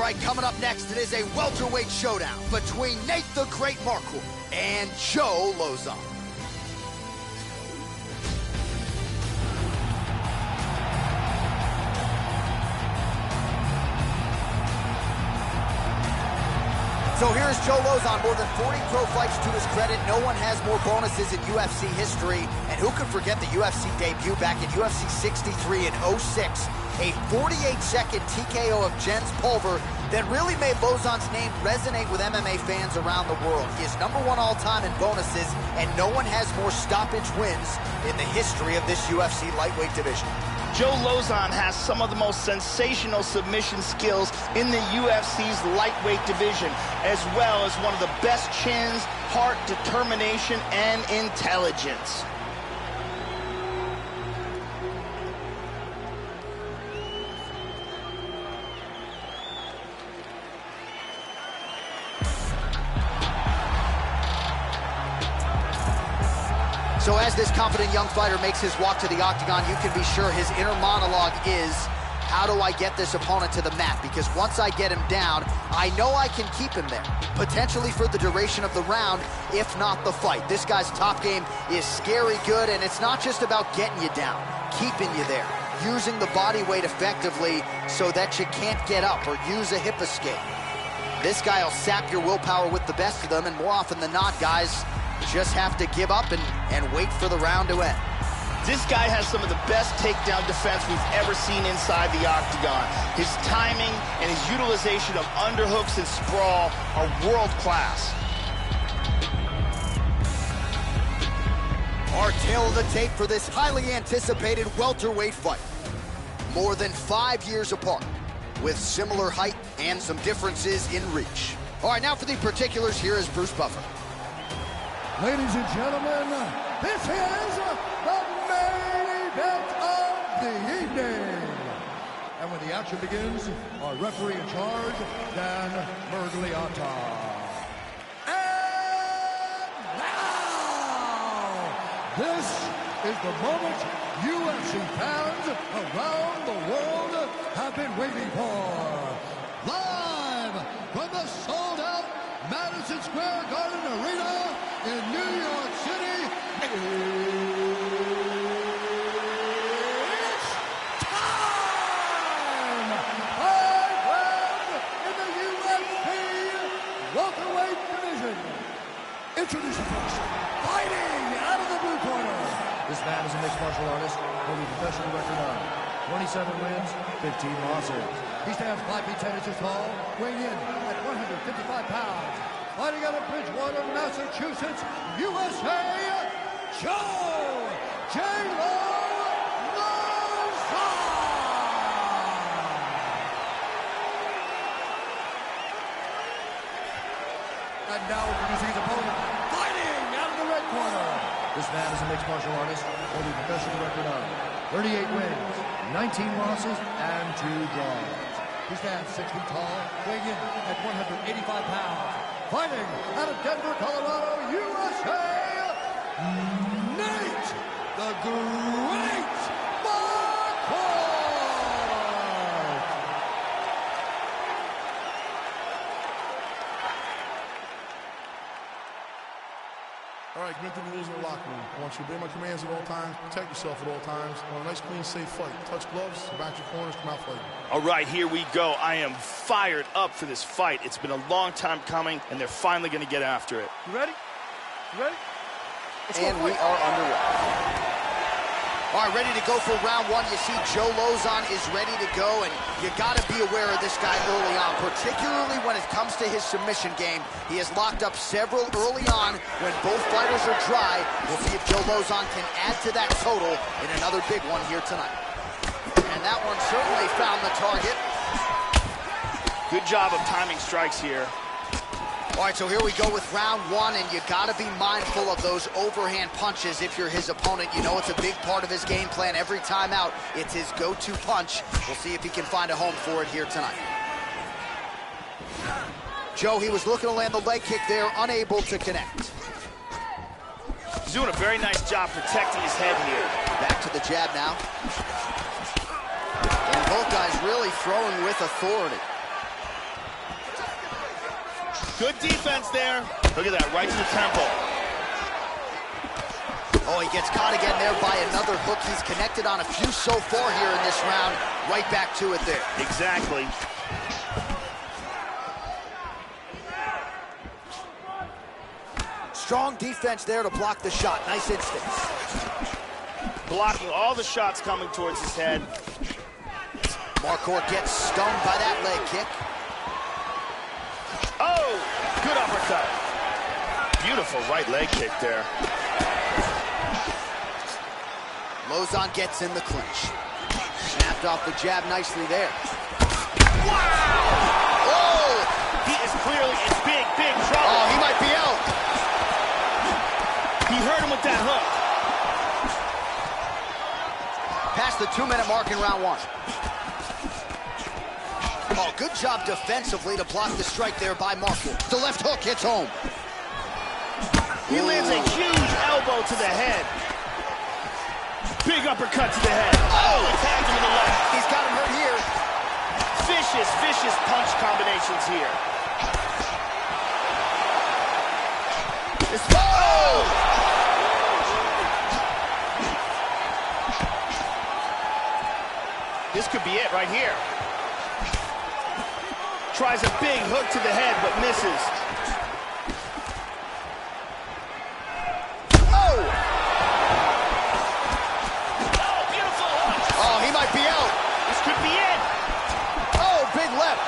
right, coming up next, it is a welterweight showdown between Nate the Great Marquardt and Joe Lauzon. So here's Joe Lauzon, more than 40 pro fights to his credit. No one has more bonuses in UFC history. And who could forget the UFC debut back in UFC 63 in 06? A 48-second TKO of Jens Pulver that really made Lauzon's name resonate with MMA fans around the world. He is #1 all-time in bonuses, and no one has more stoppage wins in the history of this UFC lightweight division. Joe Lauzon has some of the most sensational submission skills in the UFC's lightweight division, as well as one of the best chins, heart, determination, and intelligence. So as this confident young fighter makes his walk to the octagon, you can be sure his inner monologue is, how do I get this opponent to the mat? Because once I get him down, I know I can keep him there, potentially for the duration of the round, if not the fight. This guy's top game is scary good, and it's not just about getting you down, keeping you there, using the body weight effectively so that you can't get up or use a hip escape. This guy will sap your willpower with the best of them, and more often than not, guys just have to give up and wait for the round to end. This guy has some of the best takedown defense we've ever seen inside the octagon. His timing and his utilization of underhooks and sprawl are world class. Our tale of the tape for this highly anticipated welterweight fight. More than 5 years apart, with similar height and some differences in reach. All right, now for the particulars, here is Bruce Buffer. Ladies and gentlemen, this is the main event of the evening. And when the action begins, our referee in charge, Dan Mergliata. And now, this is the moment UFC fans around the world have been waiting for. Live from the sold-out Madison Square Garden Arena in New York City, it's time! Five rounds in the UFC welterweight division. Introducing first, fighting out of the blue corner. This man is a mixed martial artist, holding a professional record of 27 wins, 15 losses. He stands 5 feet 10 inches tall, weighing in at 155 pounds. Fighting out of Bridgewater, Massachusetts, USA, Joe J. Lauzon! And now introducing his opponent, fighting out of the red corner. This man is a mixed martial artist, holding a professional record of 38 wins, 19 losses, and 2 draws. He stands 6 feet tall, weighing in at 185 pounds. Fighting out of Denver, Colorado, USA, Nate the Great Marquardt! All right, commit to the rules in the locker room. I want you to obey my commands at all times, protect yourself at all times. I want a nice, clean, safe fight. Touch gloves, back your corners, come out fighting. All right, here we go. I am fired up for this fight. It's been a long time coming, and they're finally going to get after it. You ready? You ready? And we are underway. All right, ready to go for round one. You see Joe Lauzon is ready to go, and you got to be aware of this guy early on, particularly when it comes to his submission game. He has locked up several early on when both fighters are dry. We'll see if Joe Lauzon can add to that total in another big one here tonight. And that one certainly found the target. Good job of timing strikes here. All right, so here we go with round one, and you got to be mindful of those overhand punches if you're his opponent. You know it's a big part of his game plan. Every time out, it's his go-to punch. We'll see if he can find a home for it here tonight. Joe, he was looking to land the leg kick there, unable to connect. He's doing a very nice job protecting his head here. Back to the jab now. And both guys really throwing with authority. Good defense there. Look at that, right to the temple. Oh, he gets caught again there by another hook. He's connected on a few so far here in this round. Right back to it there. Exactly. Strong defense there to block the shot. Nice instincts. Blocking all the shots coming towards his head. Marquardt gets stung by that leg kick. Oh, good uppercut. Beautiful right leg kick there. Lozon gets in the clinch. Snapped off the jab nicely there. Wow! Oh! He is clearly in big, big trouble. Oh, he might be out. He hurt him with that hook. Past the 2-minute mark in round one. Oh, good job defensively to block the strike there by Marquardt. The left hook hits home. He lands a huge elbow to the head. Big uppercut to the head. Oh, he tagged him with the left. He's got him hurt here. Vicious, vicious punch combinations here. Oh! This could be it right here. Tries a big hook to the head, but misses. Oh! Oh, beautiful hook. Oh, he might be out. This could be it. Oh, big left.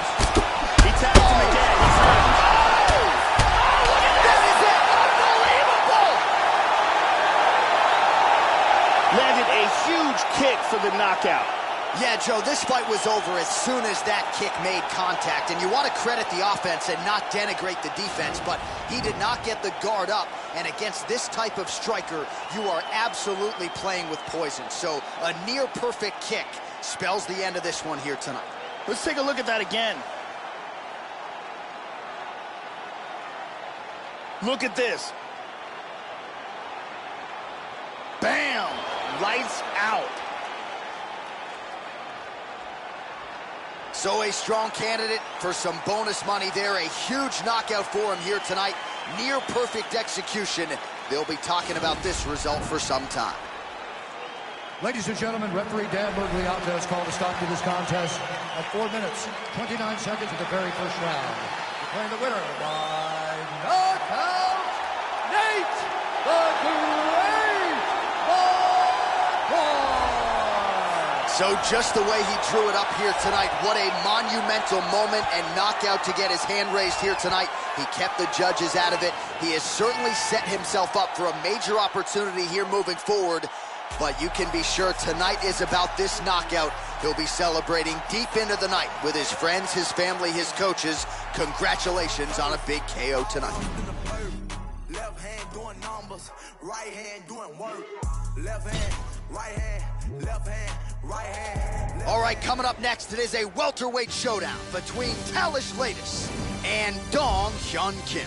He tagged him again. He's hurt. Oh! That is it. Unbelievable! Landed a huge kick for the knockout. Yeah, Joe, this fight was over as soon as that kick made contact. And you want to credit the offense and not denigrate the defense, but he did not get the guard up. And against this type of striker, you are absolutely playing with poison. So a near-perfect kick spells the end of this one here tonight. Let's take a look at that again. Look at this. Bam! Lights out. So a strong candidate for some bonus money there. A huge knockout for him here tonight. Near perfect execution. They'll be talking about this result for some time. Ladies and gentlemen, referee Dan Bergliata has called a stop to this contest at 4 minutes, 29 seconds of the very first round. Declaring the winner by knockout, Nate the Great Marquardt. So just the way he drew it up here tonight, what a monumental moment and knockout to get his hand raised here tonight. He kept the judges out of it. He has certainly set himself up for a major opportunity here moving forward. But you can be sure tonight is about this knockout. He'll be celebrating deep into the night with his friends, his family, his coaches. Congratulations on a big KO tonight. Left hand doing numbers, right hand doing work. Left hand, right hand, left hand, right hand. All right, coming up next, it is a welterweight showdown between Talish Latis and Dong Hyun Kim.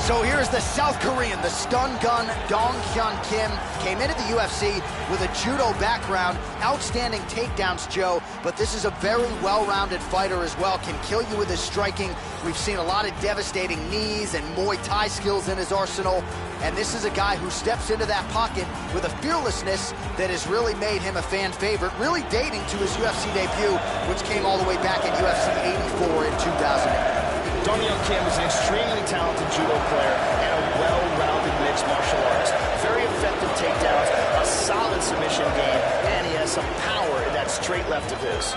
So here's the South Korean, the stun gun, Dong Hyun Kim. Came into the UFC with a judo background, outstanding takedowns, Joe, but this is a very well-rounded fighter as well, can kill you with his striking. We've seen a lot of devastating knees and Muay Thai skills in his arsenal, and this is a guy who steps into that pocket with a fearlessness that has really made him a fan favorite, really dating to his UFC debut, which came all the way back in UFC 84 in 2008. Dong Hyun Kim is an extremely talented judo player and a well-rounded mixed martial artist. Very effective takedowns, a solid submission game, and he has some power in that straight left of his.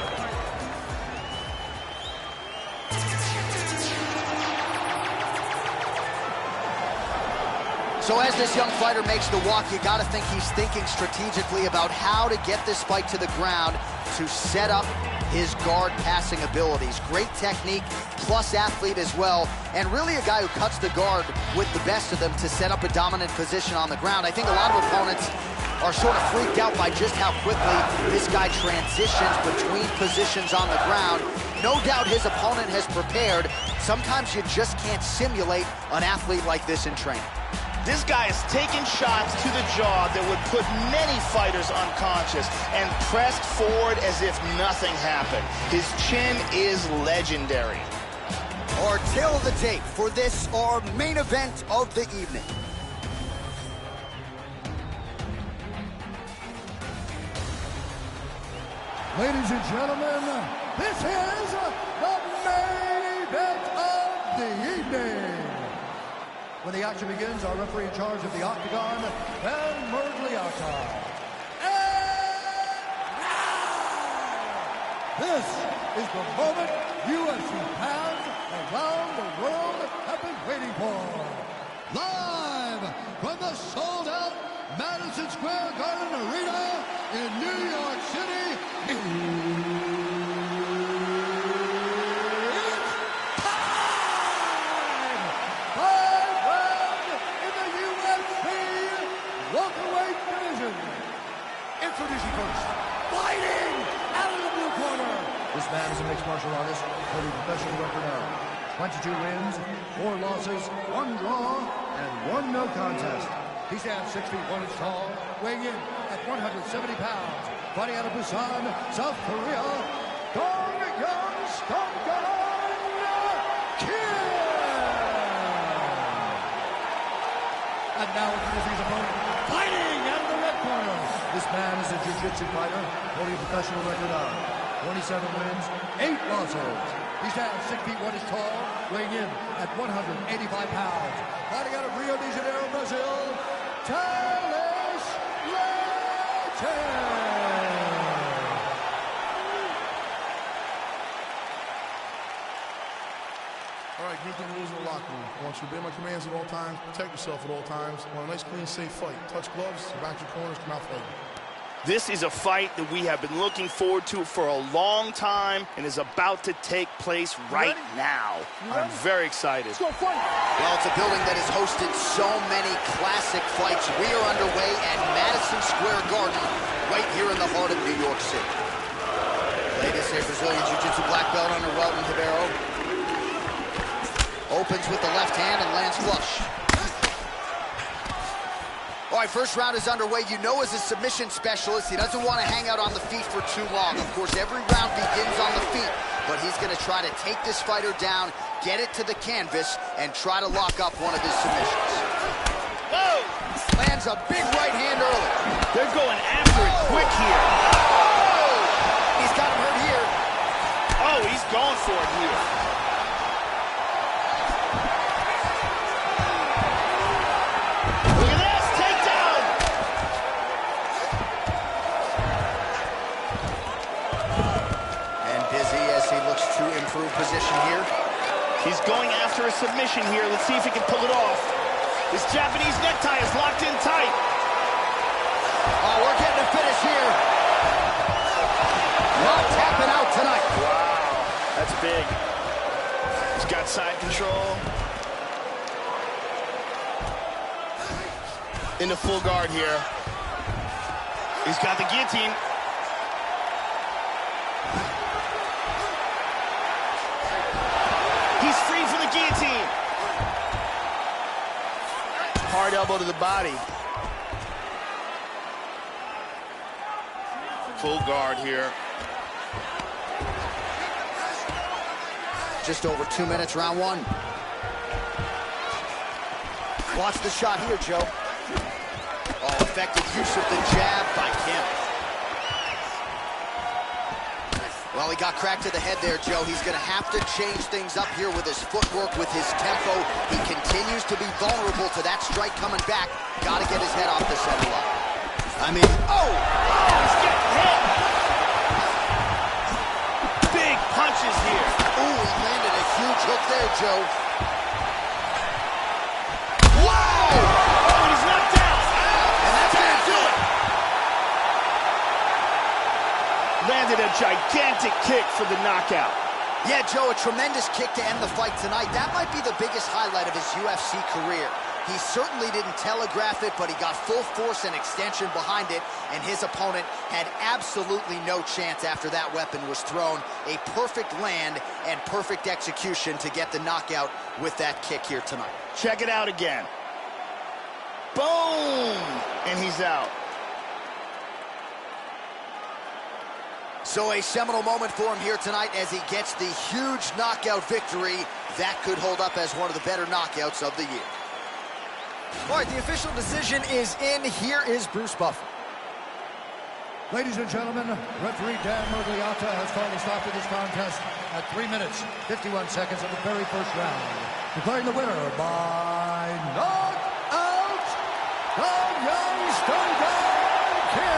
So as this young fighter makes the walk, you got to think he's thinking strategically about how to get this fight to the ground to set up his guard passing abilities. Great technique, plus athlete as well, and really a guy who cuts the guard with the best of them to set up a dominant position on the ground. I think a lot of opponents are sort of freaked out by just how quickly this guy transitions between positions on the ground. No doubt his opponent has prepared. Sometimes you just can't simulate an athlete like this in training. This guy is taking shots to the jaw that would put many fighters unconscious and pressed forward as if nothing happened. His chin is legendary. Our tail of the tape for this, our main event of the evening. Ladies and gentlemen, this is the main event of the evening. When the action begins, our referee in charge of the Octagon, Ben Mergliata. And now, this is the moment UFC fans around the world have been waiting for. Live from the sold-out Madison Square Garden Arena in New York City, introducing first, fighting out of the blue corner. This man is a mixed martial artist, holding professional record of 22 wins, 4 losses, 1 draw, and 1 no contest. He stands 6 feet 1 inch tall, weighing in at 170 pounds. Fighting out of Busan, South Korea, Dong Young Kim. And now introducing his opponent, fighting out of the red corner. This man is a jiu-jitsu fighter, holding a professional record of 27 wins, 8 losses. He stands 6 feet 1 inch tall, weighing in at 185 pounds. Fighting out of Rio de Janeiro, Brazil, Thales Legend. All right, give me the rules in the locker room. I want you to obey my commands at all times, protect yourself at all times. I want a nice, clean, safe fight. Touch gloves, back your corners, come out fighting. This is a fight that we have been looking forward to for a long time and is about to take place right now. I'm very excited. Well, it's a building that has hosted so many classic fights. We are underway at Madison Square Garden, right here in the heart of New York City. Latest here, Brazilian Jiu-Jitsu black belt under Welton Ribeiro. Opens with the left hand and lands flush. All right, first round is underway. You know, as a submission specialist, he doesn't want to hang out on the feet for too long. Of course, every round begins on the feet, but he's going to try to take this fighter down, get it to the canvas, and try to lock up one of his submissions. Whoa! Lands a big right hand early. They're going after it quick here. Oh! He's got him hurt here. Oh, he's going for it here. Improved position here. He's going after a submission here. Let's see if he can pull it off. This Japanese necktie is locked in tight. Oh, we're getting a finish here. Not tapping out tonight. Wow, that's big. He's got side control. Into full guard here. He's got the guillotine. He's free from the guillotine. Hard elbow to the body. Full guard here. Just over 2 minutes, round one. Watch the shot here, Joe. Oh, effective use of the jab by Kim. Well, he got cracked to the head there, Joe. He's going to have to change things up here with his footwork, with his tempo. He continues to be vulnerable to that strike coming back. Got to get his head off the center line. I mean, oh! He's getting hit. Big punches here. Ooh, he landed a huge hook there, Joe. Wow! Oh, he's knocked out. And that's going to do it. Landed a gigantic kick for the knockout. Yeah, Joe, a tremendous kick to end the fight tonight. That might be the biggest highlight of his UFC career. He certainly didn't telegraph it, but he got full force and extension behind it, and his opponent had absolutely no chance after that weapon was thrown. A perfect land and perfect execution to get the knockout with that kick here tonight. Check it out again. Boom! And he's out. So a seminal moment for him here tonight as he gets the huge knockout victory. That could hold up as one of the better knockouts of the year. All right, the official decision is in. Here is Bruce Buffer. Ladies and gentlemen, referee Dan Mergliata has called a stop to this contest at 3 minutes, 51 seconds of the very first round. Declaring the winner by knockout, the young Kid.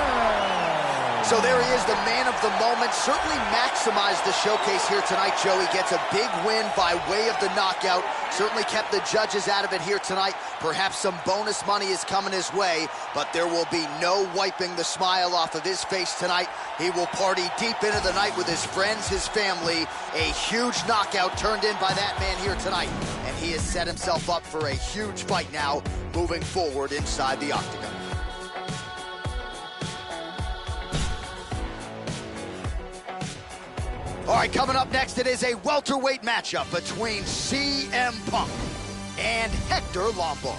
So there he is, the man of the moment. Certainly maximized the showcase here tonight, Joey. Gets a big win by way of the knockout. Certainly kept the judges out of it here tonight. Perhaps some bonus money is coming his way, but there will be no wiping the smile off of his face tonight. He will party deep into the night with his friends, his family. A huge knockout turned in by that man here tonight. And he has set himself up for a huge fight now, moving forward inside the octagon. All right, coming up next, it is a welterweight matchup between CM Punk and Hector Lombard.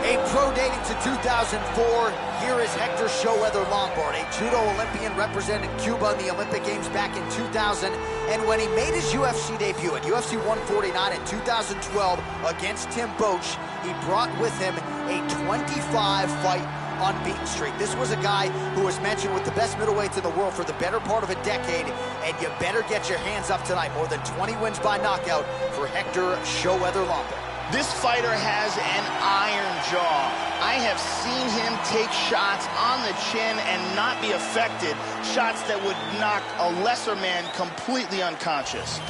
A pro dating to 2004, here is Hector Showweather Lombard, a judo Olympian, represented Cuba in the Olympic Games back in 2000. And when he made his UFC debut at UFC 149 in 2012 against Tim Boetsch, he brought with him a 25-fight unbeaten streak. This was a guy who was mentioned with the best middleweights in the world for the better part of a decade, and you better get your hands up tonight. More than 20 wins by knockout for Hector Showweather Lombard. This fighter has an iron jaw. I have seen him take shots on the chin and not be affected. Shots that would knock a lesser man completely unconscious.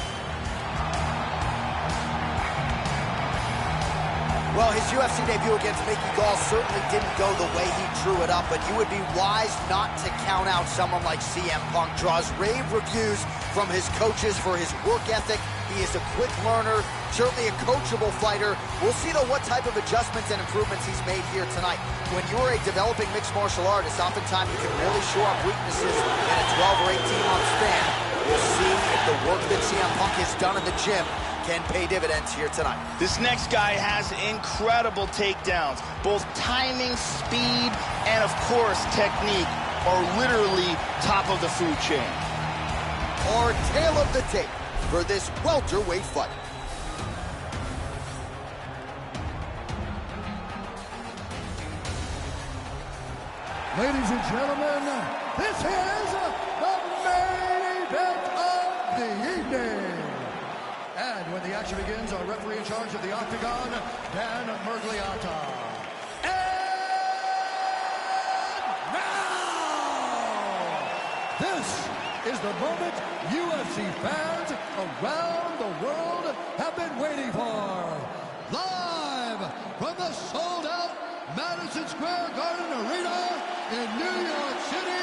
Well, his UFC debut against Mickey Gall certainly didn't go the way he drew it up, but you would be wise not to count out someone like CM Punk. Draws rave reviews from his coaches for his work ethic. He is a quick learner, certainly a coachable fighter. We'll see, though, what type of adjustments and improvements he's made here tonight. When you're a developing mixed martial artist, oftentimes you can really show up weaknesses in a 12 or 18-month span. We'll see if the work that CM Punk has done in the gym can pay dividends here tonight. This next guy has incredible takedowns. Both timing, speed, and of course technique are literally top of the food chain. Our tail of the tape for this welterweight fight. Ladies and gentlemen, this is the main event of the evening. And when the action begins, our referee in charge of the octagon, Dan Mergliata. And now, this is the moment UFC fans around the world have been waiting for. Live from the sold-out Madison Square Garden Arena in New York City.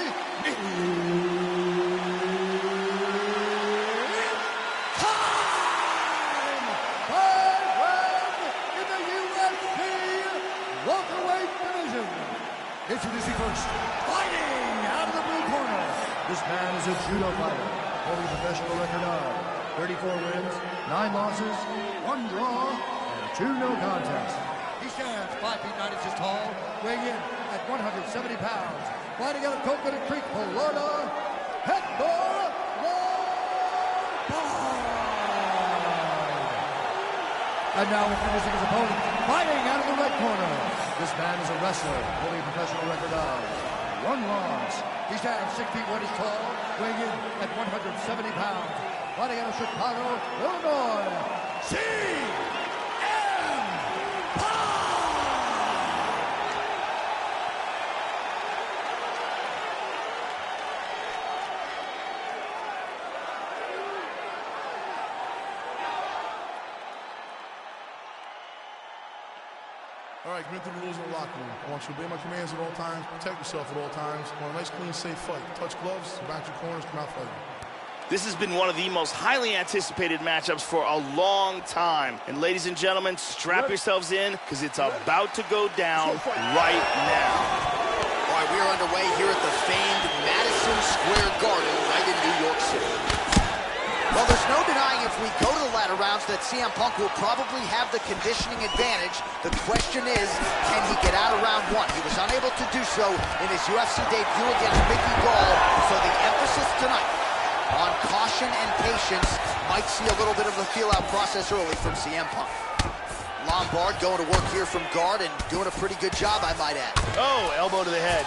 Introducing first, fighting out of the blue corner. This man is a judo fighter, holding a professional record of 34 wins, 9 losses, 1 draw, and 2 no contests. He stands 5 feet 9 inches tall, weighing in at 170 pounds. Fighting out of Coconut Creek, Florida, Hector Lombard. And now introducing his opponent, fighting out of the red corner. This man is a wrestler, holding a professional record of 1 loss. He stands 6 feet 1 inches tall, weighing in at 170 pounds. Fighting out of Chicago, Illinois, CM Punk! All right, commit to the rules in the locker room. I want you to obey my commands at all times, protect yourself at all times. I want a nice, clean, safe fight. Touch gloves, back your corners, come out fighting. This has been one of the most highly anticipated matchups for a long time. And ladies and gentlemen, strap yourselves in, because it's about to go down right now. All right, we are underway here at the famed Madison Square Garden right in New York City. Well, there's no denying if we go to the latter rounds that CM Punk will probably have the conditioning advantage. The question is, can he get out of round one? He was unable to do so in his UFC debut against Mickey Gall, so the emphasis tonight on caution and patience. Might see a little bit of a feel-out process early from CM Punk. Lombard going to work here from guard and doing a pretty good job, I might add. Oh, elbow to the head.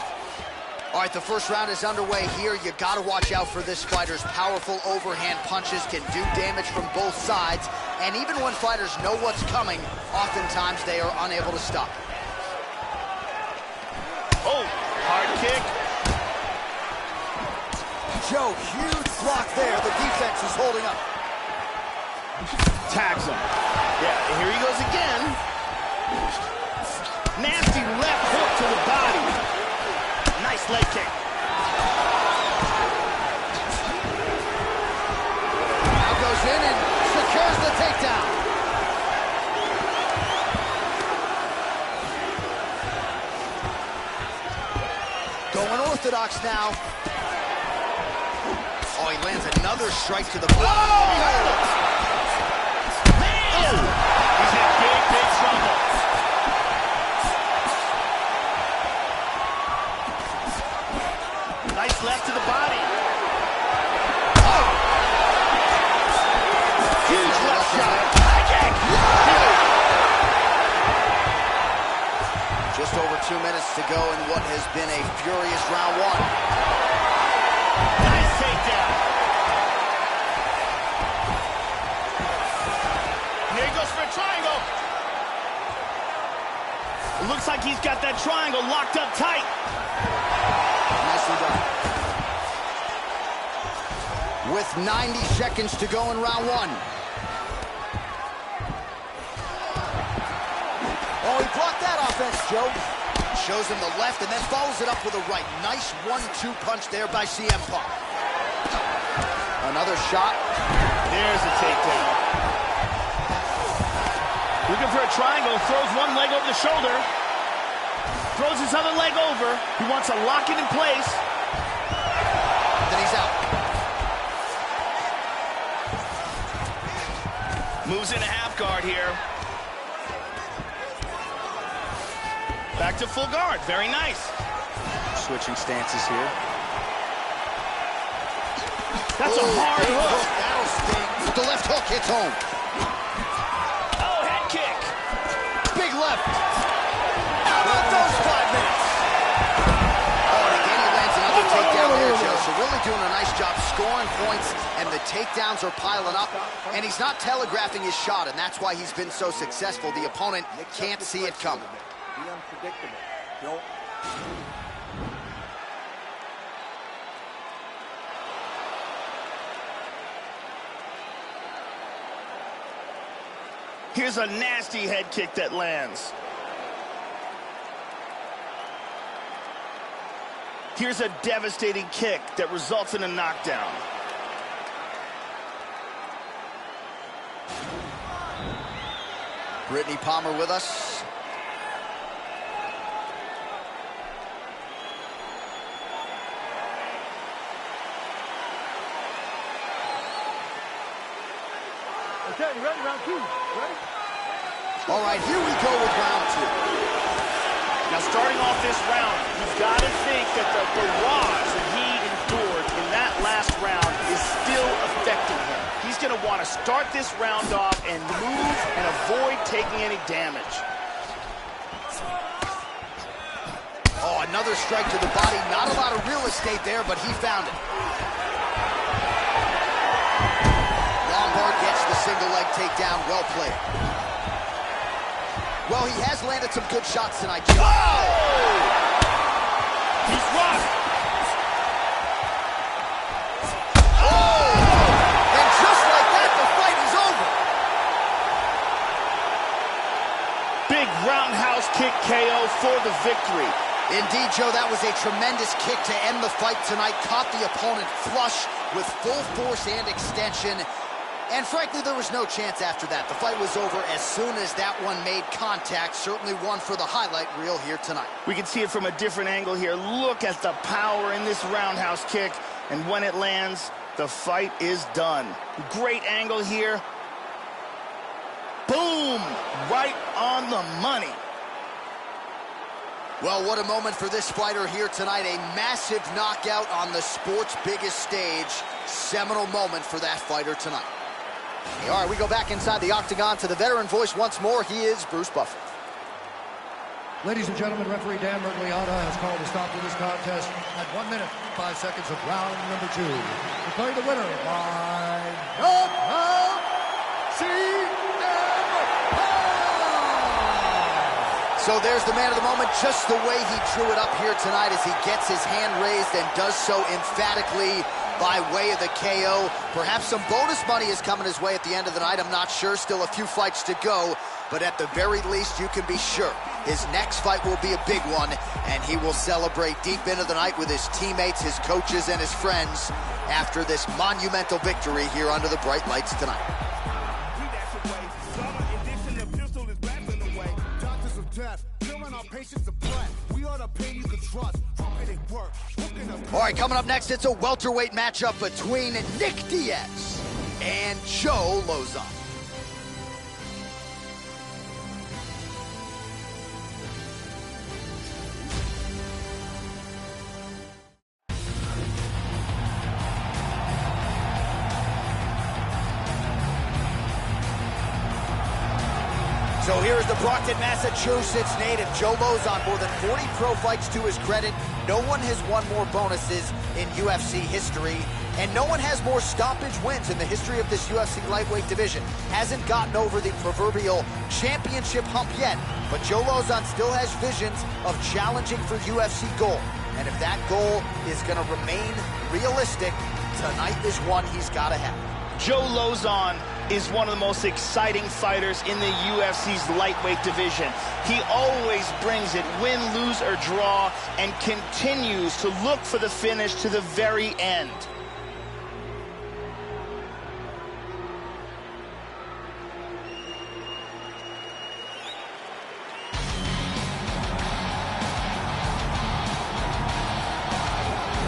All right, the first round is underway here. You got to watch out for this fighter's powerful overhand punches can do damage from both sides. And even when fighters know what's coming, oftentimes they are unable to stop. Oh, hard kick. Joe, huge block there. The defense is holding up. Tags him. Yeah, and here he goes again. Nasty left hook to the body. Nice leg kick. Now goes in and secures the takedown. Going orthodox now. Oh, he lands another strike to the body. Oh! Man! He's in big, big trouble. Nice left to the body. Oh! Huge left shot. High kick! Just over 2 minutes to go in what has been a furious round one. Nice takedown. Here he goes for a triangle. It looks like he's got that triangle locked up tight. Nicely done. With 90 seconds to go in round one. Oh, he blocked that offense, Joe. Shows him the left and then follows it up with a right. Nice 1-2 punch there by CM Punk. Another shot. There's a takedown. Looking for a triangle. Throws one leg over the shoulder. Throws his other leg over. He wants to lock it in place. Then he's out. Moves into half guard here. Back to full guard. Very nice. Switching stances here. That's a hard hook. That'll sting. The left hook hits home. Oh, head kick. Big left. How about those 5 minutes? Oh, and again he lands another takedown there, Joe. So really doing a nice job scoring points, and the takedowns are piling up. And he's not telegraphing his shot, and that's why he's been so successful. The opponent can't see it coming. Be unpredictable. Don't. Here's a nasty head kick that lands. Here's a devastating kick that results in a knockdown. Brittany Palmer with us. Okay, you ready? Round two. Ready? All right, here we go with round two. Now, starting off this round, you've got to think that the barrage that he endured in that last round is still affecting him. He's going to want to start this round off and move and avoid taking any damage. Oh, another strike to the body. Not a lot of real estate there, but he found it. Lombard gets the single leg takedown. Well played. Well, he has landed some good shots tonight, Joe. He's rocked. Oh! And just like that, the fight is over. Big roundhouse kick for the victory. Indeed, Joe, that was a tremendous kick to end the fight tonight. Caught the opponent flush with full force and extension. And frankly, there was no chance after that. The fight was over as soon as that one made contact. Certainly one for the highlight reel here tonight. We can see it from a different angle here. Look at the power in this roundhouse kick. And when it lands, the fight is done. Great angle here. Boom! Right on the money. Well, what a moment for this fighter here tonight. A massive knockout on the sport's biggest stage. Seminal moment for that fighter tonight. All right, we go back inside the octagon to the veteran voice once more. He is Bruce Buffer. Ladies and gentlemen, referee Dan Mergliata has called a stop to this contest at 1 minute, 5 seconds of round number 2. Declaring the winner by knockout, So there's the man of the moment, just the way he drew it up here tonight as he gets his hand raised and does so emphatically by way of the KO. Perhaps some bonus money is coming his way at the end of the night. I'm not sure. Still a few fights to go. But at the very least, you can be sure his next fight will be a big one, and he will celebrate deep into the night with his teammates, his coaches, and his friends after this monumental victory here under the bright lights tonight. All right, coming up next, it's a welterweight matchup between Nick Diaz and Joe Lauzon. So here is the Brockton, Massachusetts native, Joe Lauzon. More than 40 pro fights to his credit. No one has won more bonuses in UFC history. And no one has more stoppage wins in the history of this UFC lightweight division. Hasn't gotten over the proverbial championship hump yet. But Joe Lauzon still has visions of challenging for UFC gold. And if that goal is going to remain realistic, tonight is one he's got to have. Joe Lauzon is one of the most exciting fighters in the UFC's lightweight division. He always brings it, win, lose, or draw, and continues to look for the finish to the very end.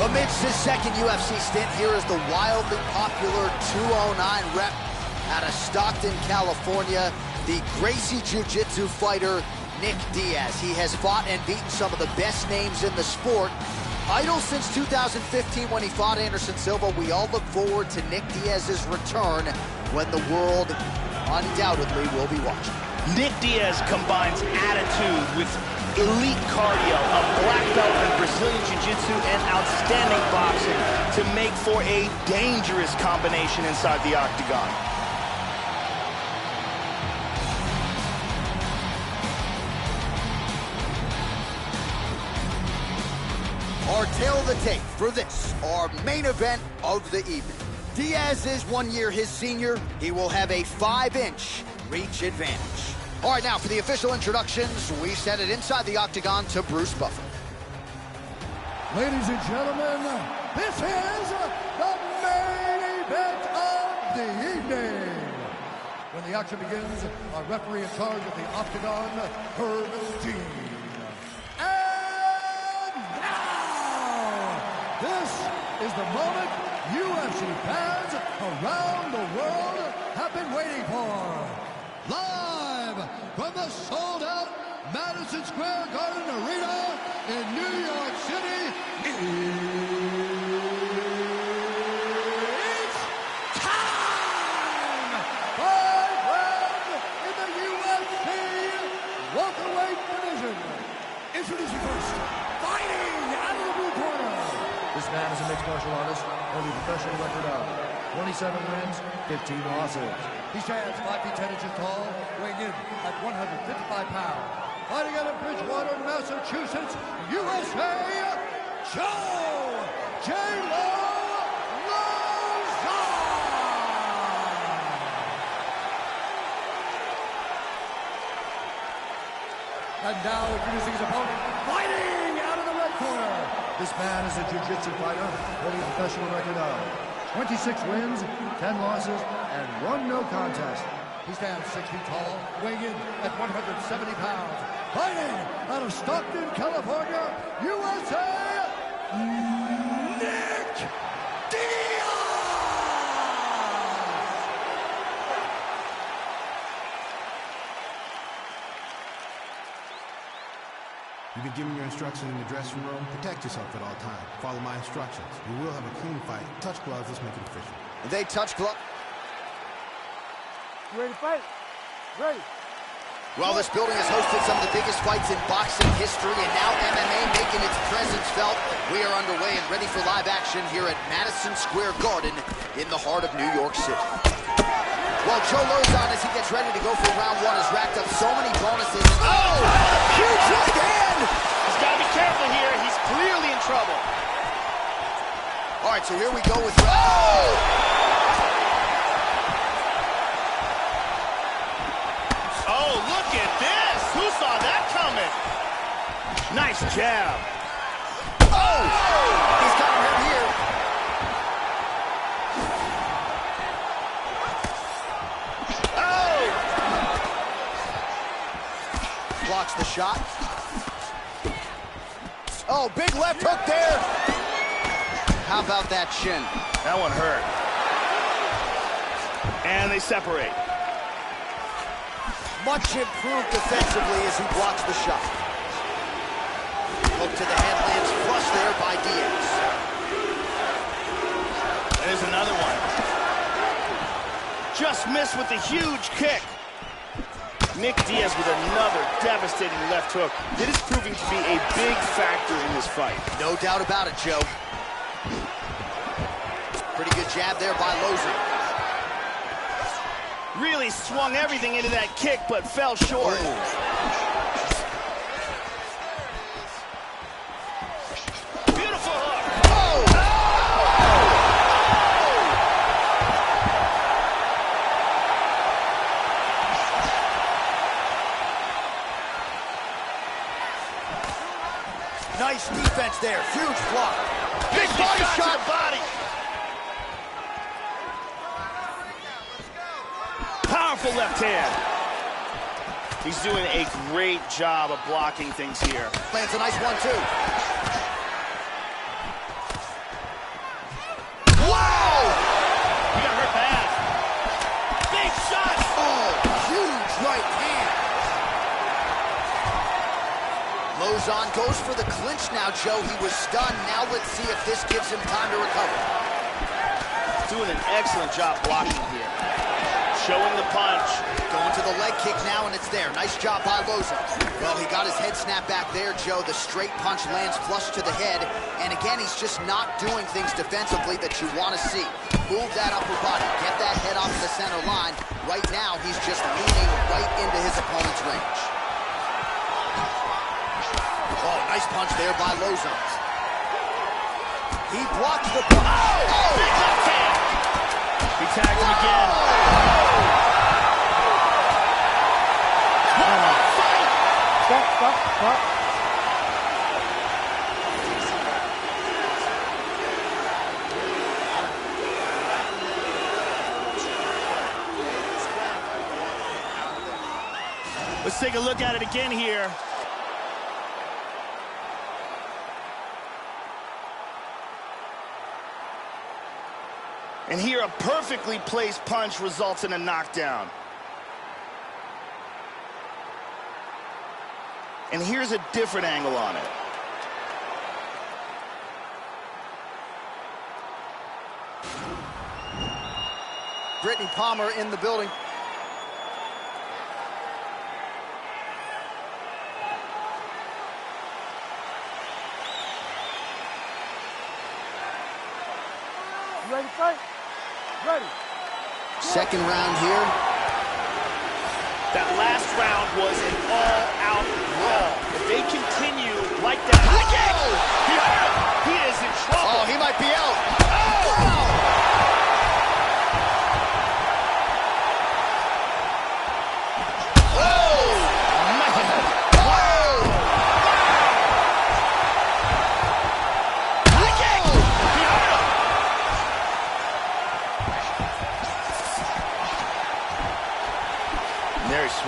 Amidst his second UFC stint, here is the wildly popular 209 rep out of Stockton, California, the Gracie Jiu-Jitsu fighter, Nick Diaz. He has fought and beaten some of the best names in the sport. Idle since 2015 when he fought Anderson Silva. We all look forward to Nick Diaz's return when the world undoubtedly will be watching. Nick Diaz combines attitude with elite cardio, a black belt in Brazilian Jiu-Jitsu, and outstanding boxing to make for a dangerous combination inside the octagon. Our tail of the tape for this, our main event of the evening. Diaz is 1 year his senior. He will have a 5-inch reach advantage. All right, now for the official introductions, we send it inside the octagon to Bruce Buffer. Ladies and gentlemen, this is the main event of the evening. When the action begins, our referee in charge of the octagon, Herb Dean. And now, this is the moment UFC fans around the world have been waiting for. Live from the sold-out Madison Square Garden Arena in New York City, it's time! 5 rounds in the UFC welterweight division. Introducing first, fighting out of the blue corner. This man is a mixed martial artist, holding a professional record of 27 wins, 15 losses. He stands 5 feet 10 inches tall, weighing in at 155 pounds. Fighting out of Bridgewater, Massachusetts, USA, Joe J-Lo Lauzon! And now introducing his opponent, fighting out of the red corner. This man is a jiu-jitsu fighter holding a professional record of 26 wins, 10 losses, and 1 no contest. He stands 6 feet tall, weighing in at 170 pounds. Fighting out of Stockton, California, USA, Nick Diaz! You've been given your instructions in the dressing room. Protect yourself at all times. Follow my instructions. You will have a clean fight. Touch gloves. Let's make it official. They touch gloves. You ready to fight? Ready. Well, this building has hosted some of the biggest fights in boxing history, and now MMA making its presence felt. We are underway and ready for live action here at Madison Square Garden in the heart of New York City. Well, Joe Lozon, as he gets ready to go for round 1, has racked up so many bonuses. Oh! Huge right hand! He's got to be careful here. He's clearly in trouble. All right, so here we go with... Oh! Oh, look at this! Who saw that coming? Nice jab. Oh! He's got him hurt here. Oh! Blocks the shot. Oh, big left hook there. How about that shin? That one hurt. And they separate. Much improved defensively as he blocks the shot. Hook to the head lands flush there by Diaz. There's another one. Just missed with a huge kick. Nick Diaz with another devastating left hook. This is proving to be a big factor in this fight. No doubt about it, Joe. Pretty good jab there by Lozon. Really swung everything into that kick, but fell short. Beautiful hook. Oh! Nice defense there. Huge block. Big body shot. Body. Powerful left hand. He's doing a great job of blocking things here. Lands a nice one, too. Wow! He got hurt bad. Big shot. Oh, huge right hand. Lozon goes for the clinch now, Joe. He was stunned. Now let's see if this gives him time to recover. Doing an excellent job blocking here. Showing the punch. Going to the leg kick now, and it's there. Nice job by Lozon. Well, he got his head snapped back there, Joe. The straight punch lands flush to the head. And again, he's just not doing things defensively that you want to see. Move that upper body. Get that head off the center line. Right now, he's just leaning right into his opponent's range. Oh, nice punch there by Lozon. He blocked the punch. Oh! Big left hand. He tagged him again. Stop. Let's take a look at it again here. And here, a perfectly placed punch results in a knockdown. And here's a different angle on it. Brittany Palmer in the building. You ready to fight? Ready. Second round here. That last round was an all-out brawl. If they continue like that, he is in trouble. Oh, he might be out.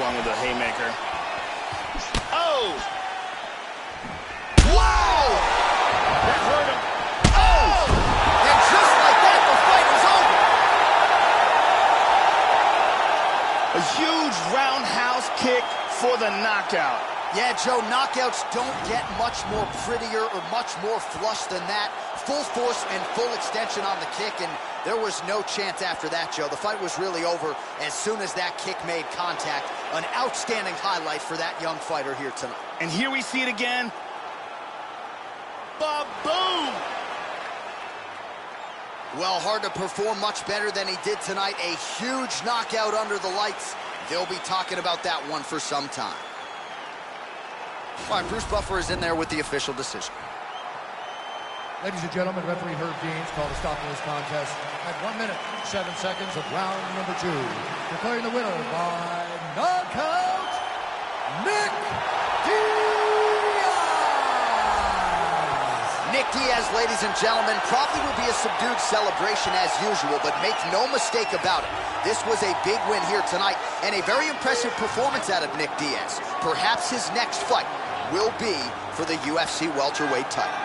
swung with a haymaker. Oh! Wow! That hurt him. Oh! And just like that, the fight is over. A huge roundhouse kick for the knockout. Yeah, Joe, knockouts don't get much more prettier or much more flush than that. Full force and full extension on the kick, and there was no chance after that, Joe. The fight was really over as soon as that kick made contact. An outstanding highlight for that young fighter here tonight. And here we see it again. Ba-boom! Well, hard to perform much better than he did tonight. A huge knockout under the lights. They'll be talking about that one for some time. All right, Bruce Buffer is in there with the official decision. Ladies and gentlemen, referee Herb Deans called a stop to this contest at 1 minute, 7 seconds of round number 2. Declaring the winner by knockout, Nick Diaz! Nick Diaz, ladies and gentlemen, probably will be a subdued celebration as usual, but make no mistake about it. This was a big win here tonight, and a very impressive performance out of Nick Diaz. Perhaps his next fight will be for the UFC welterweight title.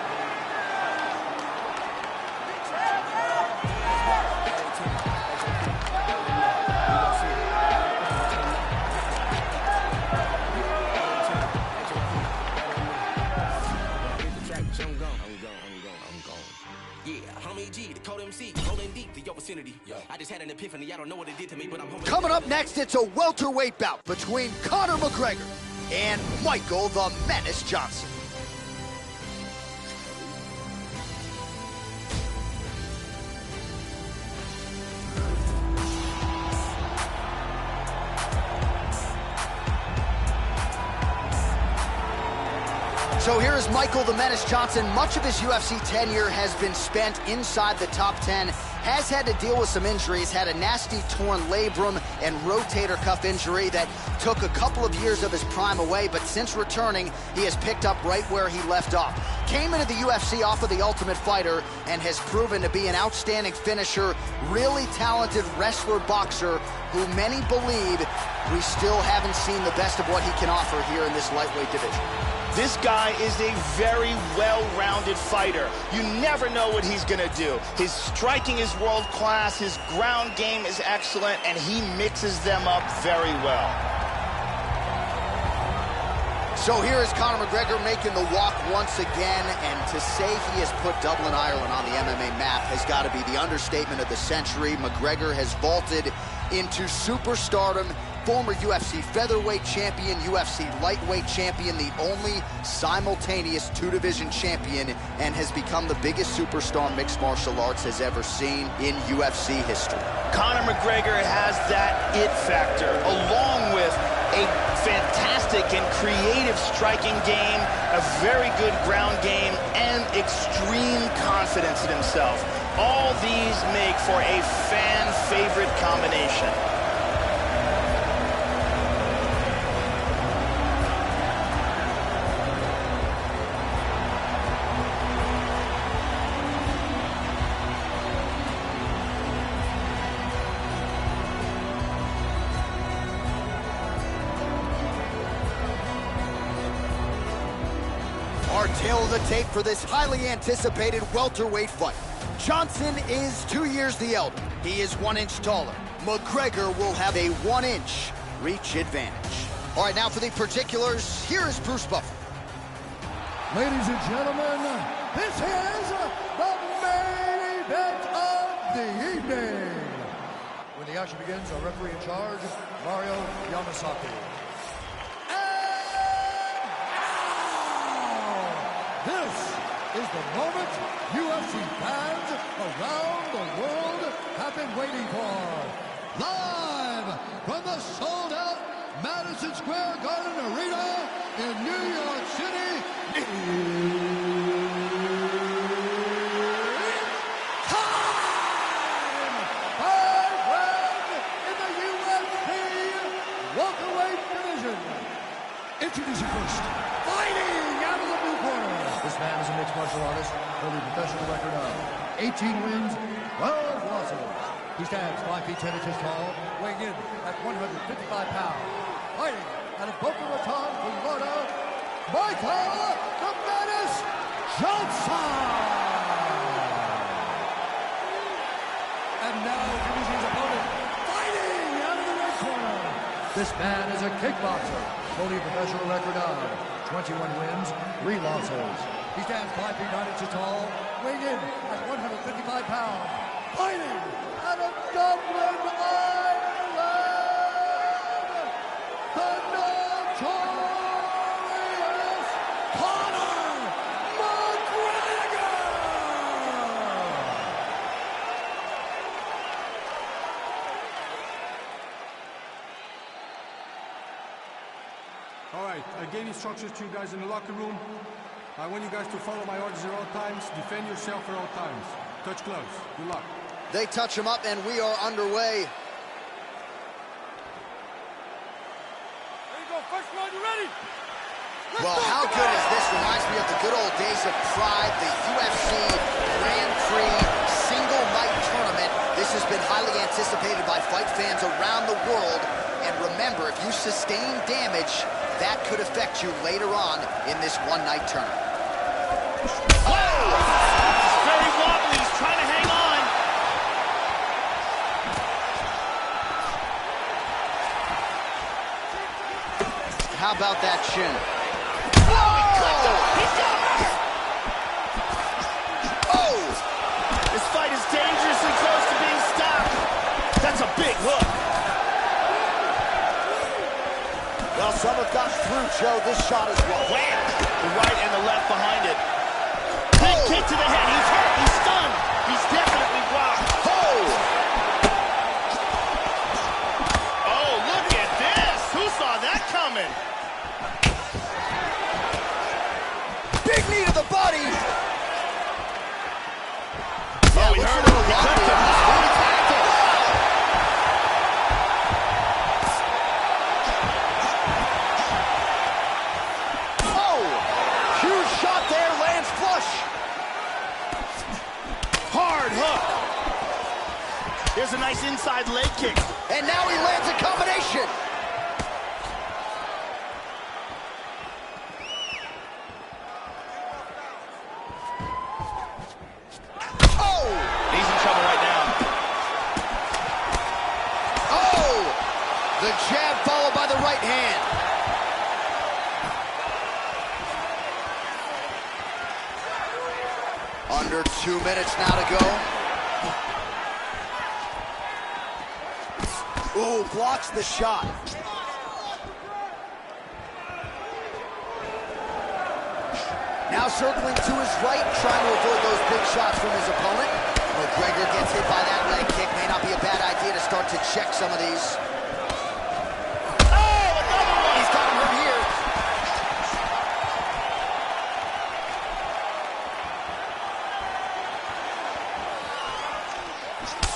Coming up next, it's a welterweight bout between Conor McGregor and Michael the Menace Johnson. So here is Michael the Menace Johnson. Much of his UFC tenure has been spent inside the top 10. Has had to deal with some injuries, had a nasty torn labrum and rotator cuff injury that took a couple of years of his prime away, but since returning, he has picked up right where he left off. Came into the UFC off of The Ultimate Fighter and has proven to be an outstanding finisher, really talented wrestler, boxer, who many believe we still haven't seen the best of what he can offer here in this lightweight division. This guy is a very well-rounded fighter. You never know what he's going to do. His striking is world-class, his ground game is excellent, and he mixes them up very well. So here is Conor McGregor making the walk once again, and to say he has put Dublin, Ireland on the MMA map has got to be the understatement of the century. McGregor has vaulted into superstardom. Former UFC featherweight champion, UFC lightweight champion, the only simultaneous two-division champion, and has become the biggest superstar mixed martial arts has ever seen in UFC history. Conor McGregor has that it factor, along with a fantastic and creative striking game, a very good ground game, and extreme confidence in himself. All these make for a fan-favorite combination. Our tail of the tape for this highly anticipated welterweight fight. Johnson is 2 years the elder. He is 1 inch taller. McGregor will have a 1 inch reach advantage. All right, now for the particulars, here is Bruce Buffer. Ladies and gentlemen, this is the main event of the evening. When the action begins, our referee in charge, Mario Yamasaki. This is the moment UFC fans around the world have been waiting for. Live from the sold-out Madison Square Garden Arena in New York City. Time! 5 rounds in the UFC welterweight division. Introducing first, fighting out of the blue corner. This man is a mixed martial artist holding a professional record of 18 wins, 12 losses. He stands 5 feet 10 inches tall, weighing in at 155 pounds. fighting out of Boca Raton, Florida, Michael the Menace Johnson. And now here's his opponent, fighting out of the red corner. This man is a kickboxer, holding a professional record of 21 wins, 3 losses. He stands 5 feet 9 inches tall, weighing in at 155 pounds, fighting out of Dublin, Ireland, the notorious Conor McGregor! All right, I gave instructions to you guys in the locker room. I want you guys to follow my orders at all times, defend yourself at all times. Touch gloves. Good luck. They touch him up, and we are underway. There you go, first one, you ready? Well, how good is this? Reminds me of the good old days of Pride, the UFC Grand Prix single night tournament. This has been highly anticipated by fight fans around the world. And remember, if you sustain damage, that could affect you later on in this one-night tournament. Oh! He's very wobbly. He's trying to hang on. How about that chin? Oh! He's got him. Oh! This fight is dangerously close to being stopped. That's a big hook. Well, some have gotten through, Joe. This shot is well. Wham! The right and the left behind it. Big kick to the head. He's hurt. He's stunned. He's definitely rocked. Oh! Oh, look at this. Who saw that coming? Big knee to the body. Oh, we heard him. He clipped him. There's a nice inside leg kick. And now he lands a combination. Oh! He's in trouble right now. Oh! The jab followed by the right hand. Under 2 minutes now to go. Ooh, blocks the shot. Now circling to his right, trying to avoid those big shots from his opponent. McGregor gets hit by that leg kick. May not be a bad idea to start to check some of these. Oh, another one! He's got him hurt here.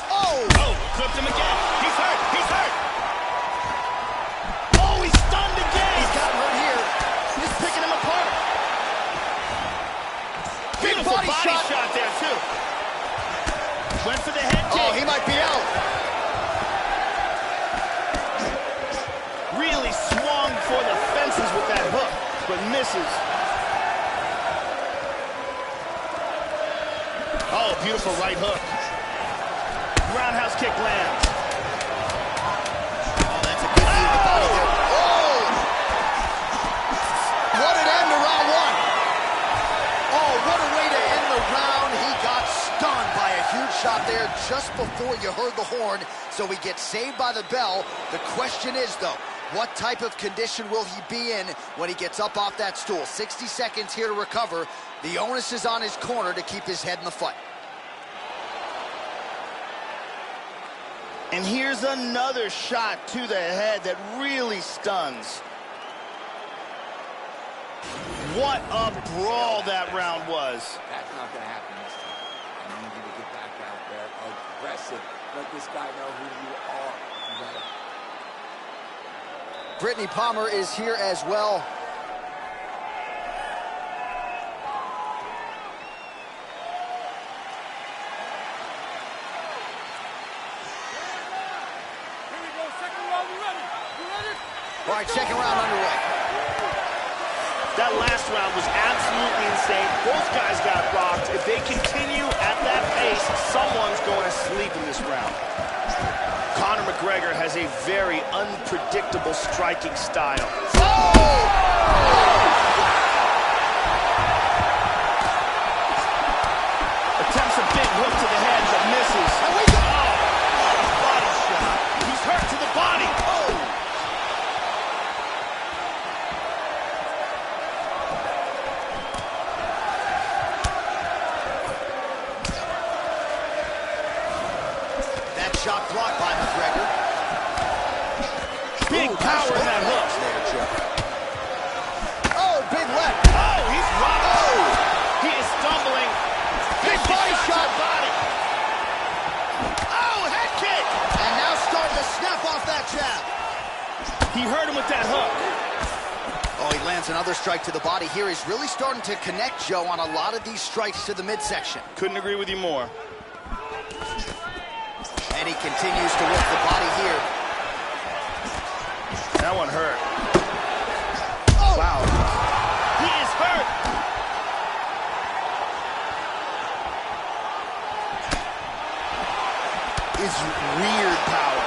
Oh! Oh, clipped him again. He's hurt. He's hurt. Oh, he's stunned again. He's got him hurt here. He's picking him apart. Beautiful body shot there, too. Went for the head kick. Oh, he might be out. Really swung for the fences with that hook, but misses. Oh, beautiful right hook. Roundhouse kick lands. Oh, that's a good knee to the body there. Oh! What an end to round one. Oh, what a way to end the round. He got stunned by a huge shot there just before you heard the horn, so he gets saved by the bell. The question is, though, what type of condition will he be in when he gets up off that stool? 60 seconds here to recover. The onus is on his corner to keep his head in the fight. And here's another shot to the head that really stuns. What a brawl that round was. That's not going to happen this time. I need you to get back out there, aggressive. Let this guy know who you are. You gotta... Brittany Palmer is here as well. Here we go, second round, you ready? You ready? All right, second round underway. That last round was absolutely insane. Both guys got rocked. If they continue at that pace, someone's going to sleep in this round. Conor McGregor has a very unpredictable striking style. Attempts a big hook to the head, but misses. And we go. Body shot. He's hurt to the body. That shot blocked by McGregor. Big power in that hook. There, Joe. Oh, big left. Oh, he's rocked. Oh. He is stumbling. Big body shot. Body. Oh, head kick. And now starting to snap off that jab. He hurt him with that hook. Oh, he lands another strike to the body here. He's really starting to connect, Joe, on a lot of these strikes to the midsection. Couldn't agree with you more. And he continues to work the body here. That one hurt. Oh. Wow. He is hurt. It's weird power.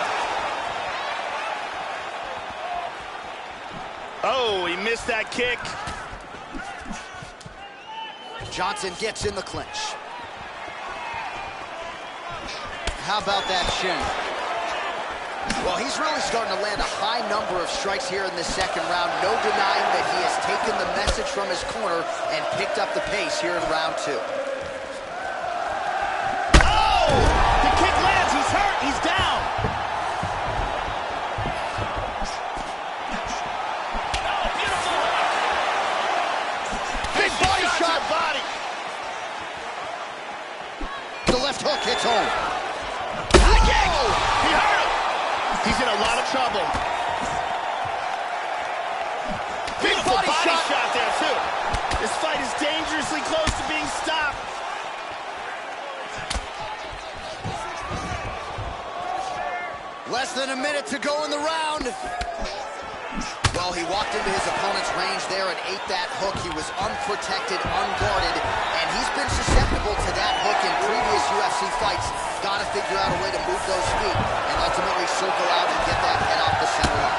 Oh, he missed that kick. Johnson gets in the clinch. How about that shin? Well, he's really starting to land a high number of strikes here in this second round. No denying that he has taken the message from his corner and picked up the pace here in round 2. Oh! The kick lands. He's hurt. He's down. Oh, beautiful. Big body shot. Body. The left hook hits home. High kick. He hurt him. He's in a lot of trouble. Beautiful body shot there, too. This fight is dangerously close to being stopped. Less than a minute to go in the round. Well, he walked into his opponent's range there and ate that hook. He was unprotected, unguarded, and he's been susceptible to that hook in previous UFC fights. Got to figure out a way to move those feet and ultimately circle out and get that head off the center line.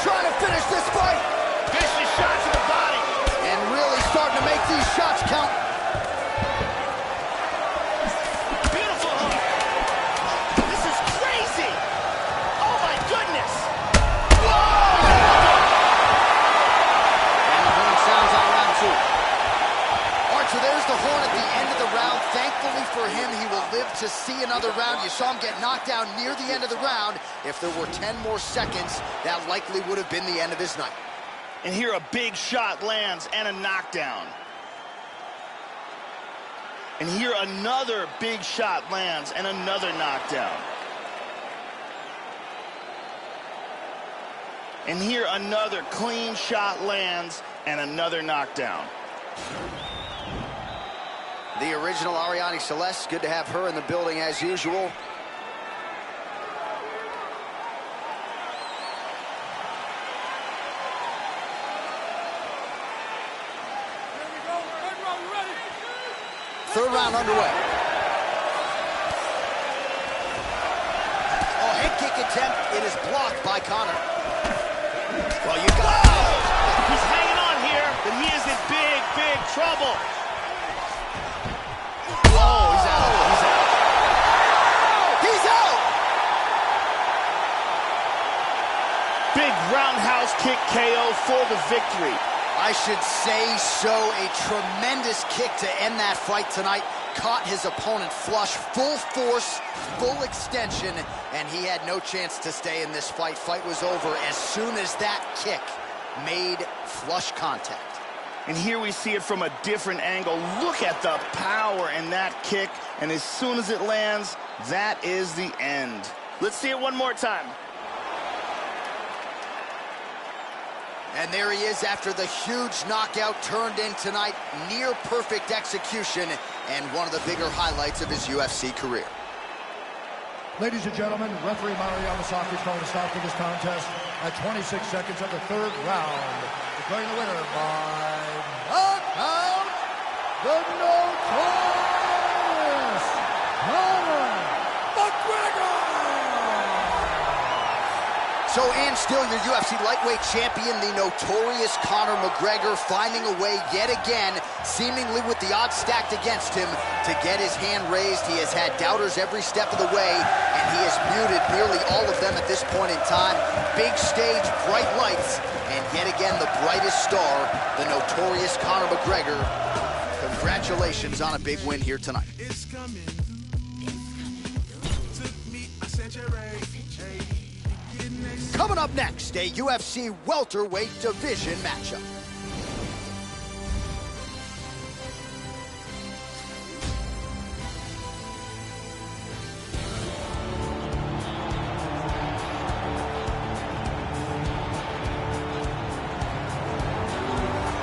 Trying to finish this fight. Vicious shot to the body. And really starting to make these shots count. Beautiful hook. This is crazy. Oh, my goodness. And the horn sounds on round 2. All right, so there's the horn at the end of the round. Thankfully for him, he will live to see another round. You saw him get knocked down near the end of the round. If there were 10 more seconds, that likely would have been the end of his night. And here a big shot lands and a knockdown. And here another big shot lands and another knockdown. And here another clean shot lands and another knockdown. The original Ariane Celeste, good to have her in the building as usual. Third round underway. Oh, head kick attempt. It is blocked by Conor. Well, you got... He's hanging on here, but he is in big, big trouble. Oh, he's out. He's out. He's out! Big roundhouse kick KO for the victory. I should say so. A tremendous kick to end that fight tonight. Caught his opponent flush, full force, full extension, and he had no chance to stay in this fight. Fight was over as soon as that kick made flush contact. And here we see it from a different angle. Look at the power in that kick, and as soon as it lands, that is the end. Let's see it one more time. And there he is after the huge knockout turned in tonight. Near perfect execution and one of the bigger highlights of his UFC career. Ladies and gentlemen, referee Mario Yamasaki is calling a stop to this contest at 26 seconds of the third round. Declaring the winner by knockout, the notorious Conor McGregor! So, and still your UFC lightweight champion, the notorious Conor McGregor, finding a way yet again, seemingly with the odds stacked against him, to get his hand raised. He has had doubters every step of the way, and he has muted nearly all of them at this point in time. Big stage, bright lights, and yet again the brightest star, the notorious Conor McGregor. Congratulations on a big win here tonight. It's coming. Took me a century. Coming up next, a UFC welterweight division matchup.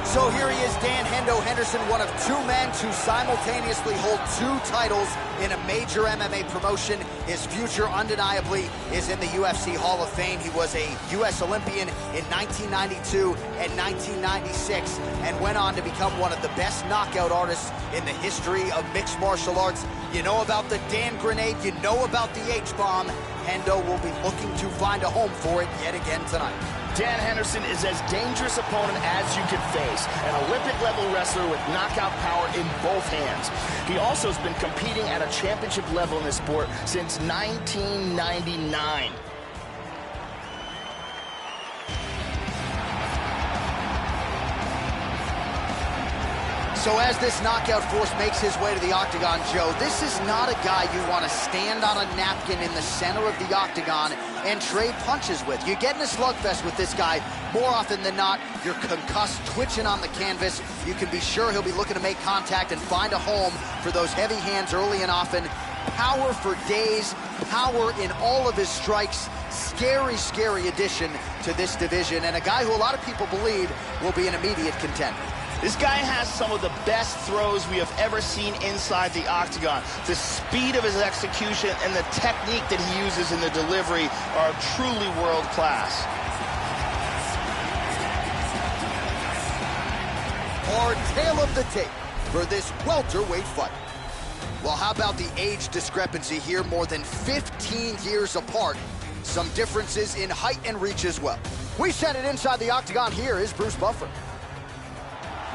So here he is, Dan Hendo Henderson, one of two men to simultaneously hold two titles in a major MMA promotion. His future undeniably is in the UFC Hall of Fame. He was a U.S. Olympian in 1992 and 1996 and went on to become one of the best knockout artists in the history of mixed martial arts. You know about the Dan Grenade, you know about the H-bomb. Hendo will be looking to find a home for it yet again tonight. Dan Henderson is as dangerous opponent as you can face, an Olympic-level wrestler with knockout power in both hands. He also has been competing at a championship level in this sport since 1999. So as this knockout force makes his way to the octagon, Joe, this is not a guy you want to stand on a napkin in the center of the octagon and trade punches with. You get in a slugfest with this guy, more often than not, you're concussed, twitching on the canvas. You can be sure he'll be looking to make contact and find a home for those heavy hands early and often. Power for days, power in all of his strikes. Scary, scary addition to this division, and a guy who a lot of people believe will be an immediate contender. This guy has some of the best throws we have ever seen inside the octagon. The speed of his execution and the technique that he uses in the delivery are truly world class. Our tale of the tape for this welterweight fight. Well, how about the age discrepancy here? More than 15 years apart. Some differences in height and reach as well. We send it inside the octagon. Here is Bruce Buffer.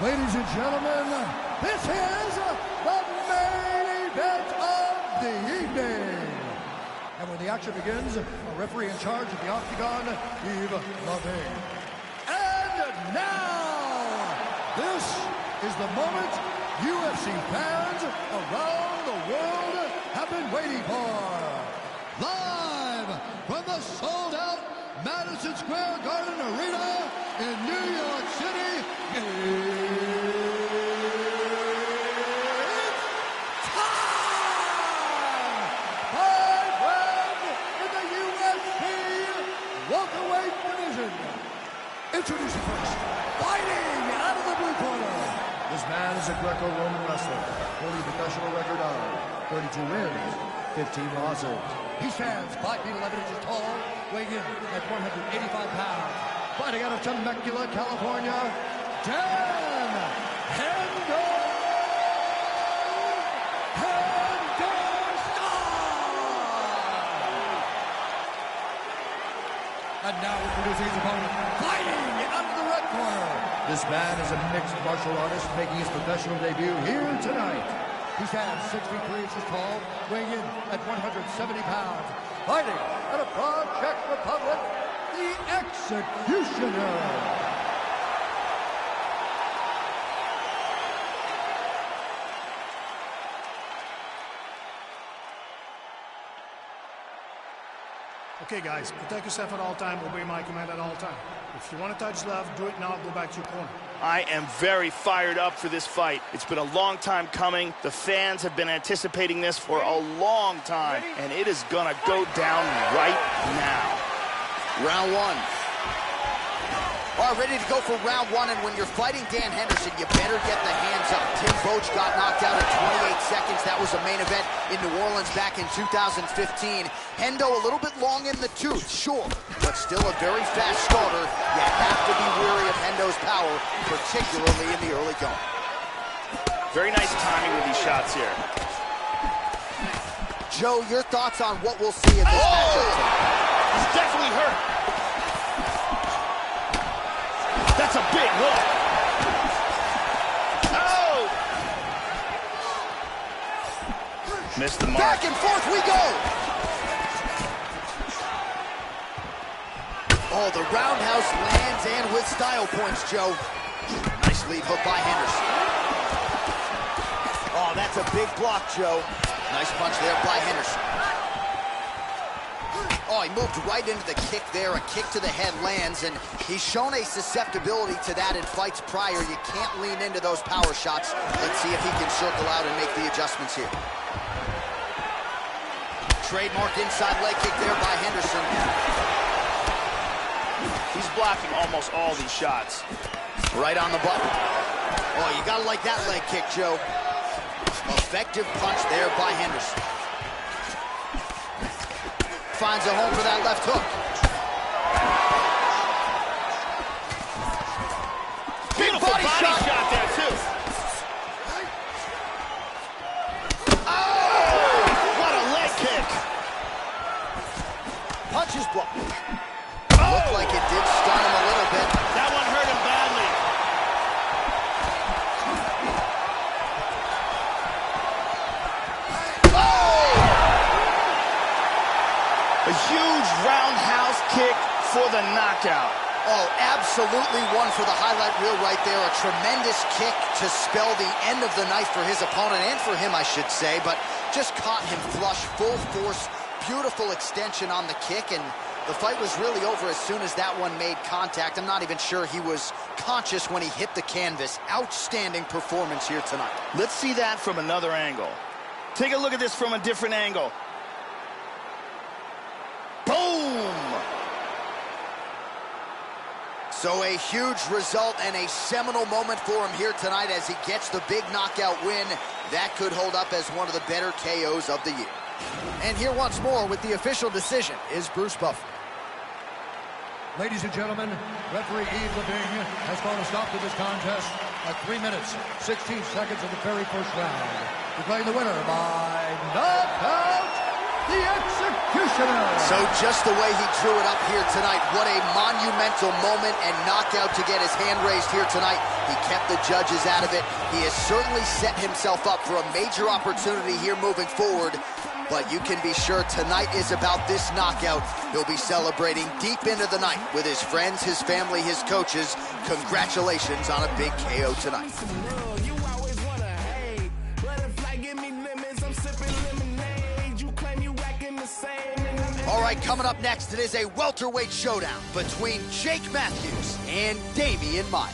Ladies and gentlemen, this is the main event of the evening. And when the action begins, a referee in charge of the octagon, Yves Lavigne. And now, this is the moment UFC fans around the world have been waiting for. Live from the sold-out Madison Square Garden Arena in New York City, it's time! My friend in the UFC welterweight division. Introducing first, fighting out of the blue corner. This man is a Greco-Roman wrestler, holding a professional record of 32 wins, 15 losses. He stands 5 feet 11 inches tall, weighing in at 185 pounds. Fighting out of Temecula, California, Dan Hendo Henderson! And now introducing his opponent, fighting out of the red corner. This man is a mixed martial artist making his professional debut here tonight. He stands 6 feet 3 inches tall, weighing in at 170 pounds. Fighting out of Prague, Czech Republic, the Executioner. Okay, guys, protect yourself at all time, obey my command at all time. If you want to touch left, do it now, go back to your corner. I am very fired up for this fight. It's been a long time coming. The fans have been anticipating this for a long time, and it is gonna go down right now. Round one. All right, ready to go for round one, and when you're fighting Dan Henderson, you better get the hands up. Tim Boach got knocked out in 28 seconds. That was a main event in New Orleans back in 2015. Hendo a little bit long in the tooth, sure, but still a very fast starter. You have to be wary of Hendo's power, particularly in the early going. Very nice timing with these shots here. Joe, your thoughts on what we'll see in this matchup tonight? He's definitely hurt. That's a big hook. Oh! Missed the mark. Back and forth we go. Oh, the roundhouse lands and with style points, Joe. Nice lead hook by Henderson. Oh, that's a big block, Joe. Nice punch there by Henderson. Oh, he moved right into the kick there. A kick to the head lands, and he's shown a susceptibility to that in fights prior. You can't lean into those power shots. Let's see if he can circle out and make the adjustments here. Trademark inside leg kick there by Henderson. He's blocking almost all these shots. Right on the button. Oh, you gotta like that leg kick, Joe. Effective punch there by Henderson. Finds a home for that left hook. Big body shot there, too. Oh! What a leg kick. Punches blocked. Looked like it did stun him a little bit. That one hurt him badly. A huge roundhouse kick for the knockout. Oh, absolutely one for the highlight reel right there. A tremendous kick to spell the end of the night for his opponent, and for him, I should say, but just caught him flush, full force, beautiful extension on the kick, and the fight was really over as soon as that one made contact. I'm not even sure he was conscious when he hit the canvas. Outstanding performance here tonight. Let's see that from another angle. Take a look at this from a different angle. Boom! So a huge result and a seminal moment for him here tonight as he gets the big knockout win. That could hold up as one of the better KOs of the year. And here once more with the official decision is Bruce Buffer. Ladies and gentlemen, referee Yves Levine has called a stop to this contest at 3 minutes, 16 seconds of the very first round. Declaring the winner by knockout, the Executioner. So just the way he drew it up here tonight, what a monumental moment and knockout to get his hand raised here tonight. He kept the judges out of it. He has certainly set himself up for a major opportunity here moving forward. But you can be sure tonight is about this knockout. He'll be celebrating deep into the night with his friends, his family, his coaches. Congratulations on a big KO tonight. All right, coming up next, it is a welterweight showdown between Jake Matthews and Damian Maia.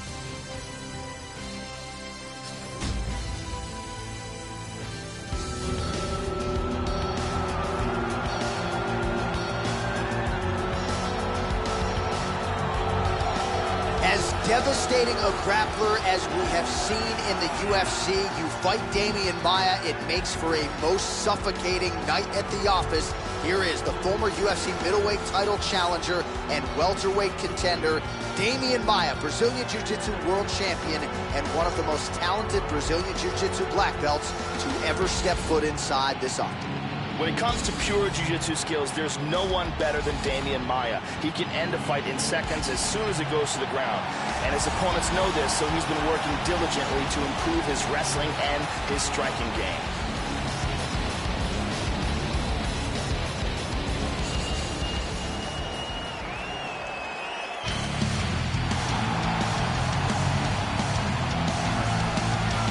As devastating a grappler as we have seen in the UFC, you fight Damian Maia, it makes for a most suffocating night at the office. Here is the former UFC middleweight title challenger and welterweight contender, Damian Maia, Brazilian Jiu-Jitsu world champion and one of the most talented Brazilian Jiu-Jitsu black belts to ever step foot inside this octagon. When it comes to pure jiu-jitsu skills, there's no one better than Damian Maia. He can end a fight in seconds as soon as it goes to the ground. And his opponents know this, so he's been working diligently to improve his wrestling and his striking game.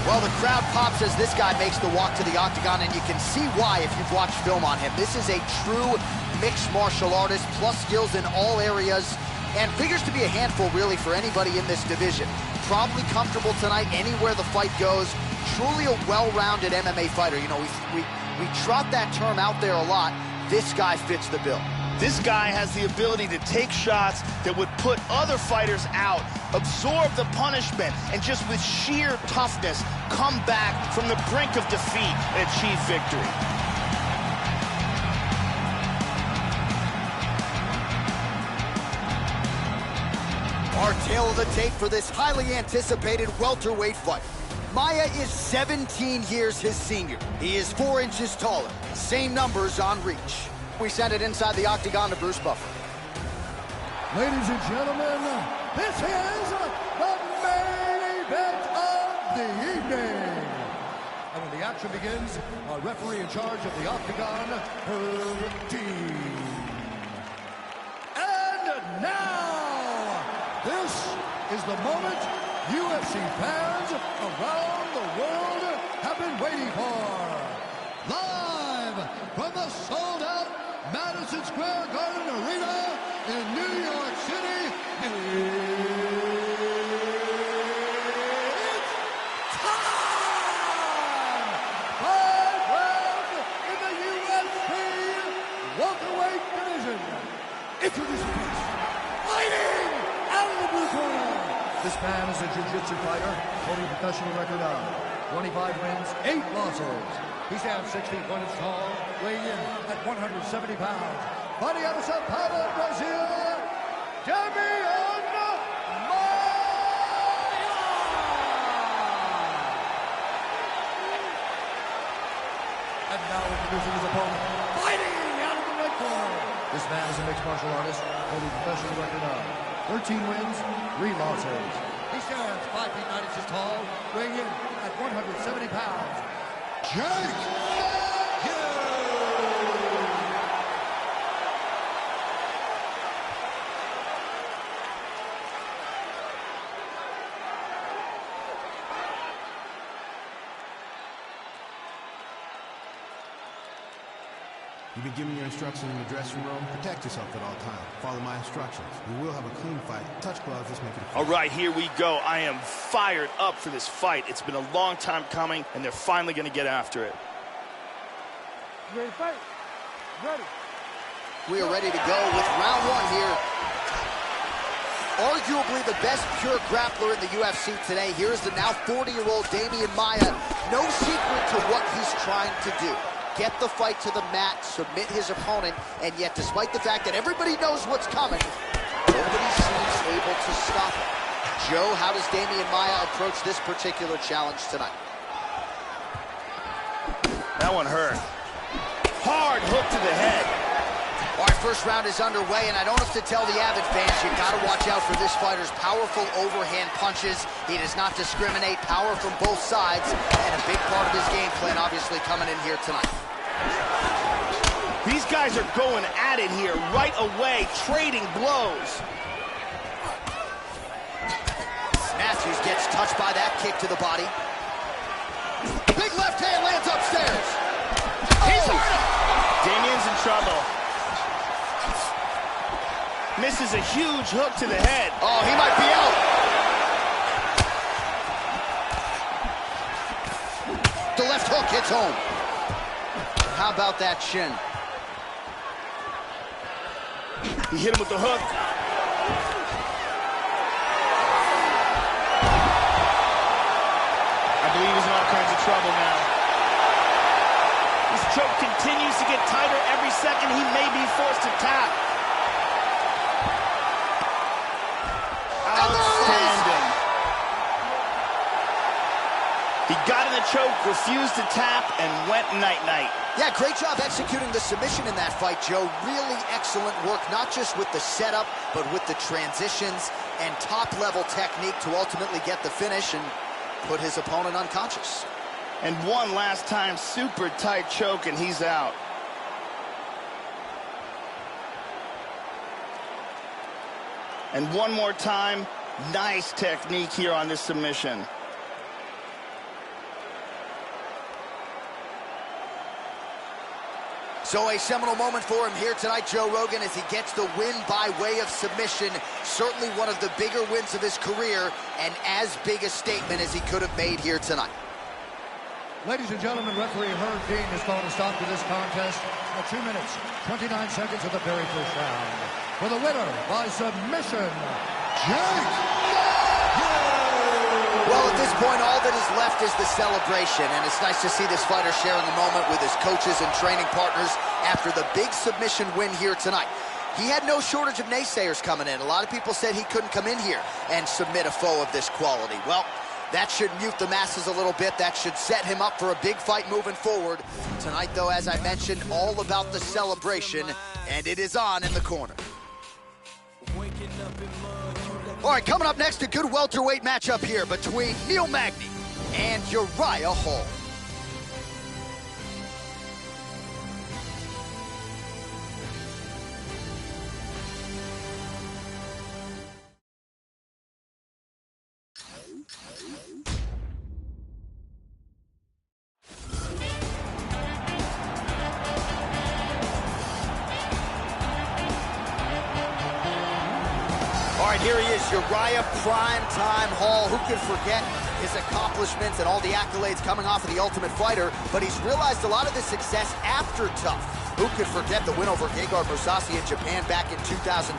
Well, the crowd pops as this guy makes the walk to the octagon, and you can see why if you've watched film on him. This is a true mixed martial artist, plus skills in all areas, and figures to be a handful, really, for anybody in this division. Probably comfortable tonight anywhere the fight goes. Truly a well-rounded MMA fighter. You know, we trot that term out there a lot. This guy fits the bill. This guy has the ability to take shots that would put other fighters out, absorb the punishment, and just with sheer toughness, come back from the brink of defeat and achieve victory. Our tale of the tape for this highly anticipated welterweight fight. Maia is 17 years his senior. He is 4 inches taller. Same numbers on reach. We send it inside the octagon to Bruce Buffer. Ladies and gentlemen, this is the main event of the evening. And when the action begins, our referee in charge of the octagon, Herb Dean. And now, this is the moment UFC fans around the world have been waiting for. Live from the sold-out Madison Square Garden Arena in New York City, it's time! 5 rounds in the UFC welterweight division. Introducing first, fighting out of the blue corner. This man is a jiu-jitsu fighter, holding a professional record of 25 wins, 8 losses. He stands 6 feet 1 inch tall, weighing in at 170 pounds. Fighting out of Sao Paulo, Brazil, Damian Maia! And now introducing his opponent, fighting out of the red corner. This man is a mixed martial artist, holding a professional record of 13 wins, 3 losses. He stands 5 feet 9 inches tall, weighing in at 170 pounds. Jake! You've been given your instructions in the dressing room. Protect yourself at all times. Follow my instructions. We will have a clean fight. Touch gloves. Let's make it a fight. All right, here we go. I am fired up for this fight. It's been a long time coming, and they're finally going to get after it. You ready to fight? Ready. We are ready to go with round 1 here. Arguably the best pure grappler in the UFC today. Here's the now 40-year-old Damian Maia. No secret to what he's trying to do. Get the fight to the mat, submit his opponent, and yet despite the fact that everybody knows what's coming, nobody seems able to stop him. Joe, how does Damian Maia approach this particular challenge tonight? That one hurt. Hard hook to the head. All right, first round is underway, and I don't have to tell the avid fans, you gotta watch out for this fighter's powerful overhand punches. He does not discriminate, power from both sides, and a big part of his game plan obviously coming in here tonight. These guys are going at it here right away, trading blows. Matthews gets touched by that kick to the body. Big left hand lands upstairs. He's hurt him. Damian's in trouble. Misses a huge hook to the head. Oh, he might be out. The left hook hits home. How about that shin? He hit him with the hook. I believe he's in all kinds of trouble now. This choke continues to get tighter every second. He may be forced to tap. Outstanding. He got in the choke, refused to tap, and went night-night. Yeah, great job executing the submission in that fight, Joe. Really excellent work, not just with the setup, but with the transitions and top-level technique to ultimately get the finish and put his opponent unconscious. And one last time, super tight choke, and he's out. And one more time, nice technique here on this submission. So a seminal moment for him here tonight, Joe Rogan, as he gets the win by way of submission. Certainly one of the bigger wins of his career, and as big a statement as he could have made here tonight. Ladies and gentlemen, referee Herb Dean has called a stop to this contest at 2 minutes, 29 seconds of the very first round. For the winner by submission, Jake. Well, at this point, all that is left is the celebration, and it's nice to see this fighter sharing a moment with his coaches and training partners after the big submission win here tonight. He had no shortage of naysayers coming in. A lot of people said he couldn't come in here and submit a foe of this quality. Well, that should mute the masses a little bit. That should set him up for a big fight moving forward. Tonight, though, as I mentioned, all about the celebration, and it is on in the corner. All right, coming up next, a good welterweight matchup here between Neil Magny and Uriah Hall. Here he is, Uriah Primetime Hall. Who can forget his accomplishments and all the accolades coming off of The Ultimate Fighter, but he's realized a lot of the success after TUF. Who could forget the win over Gegard Mousasi in Japan back in 2015?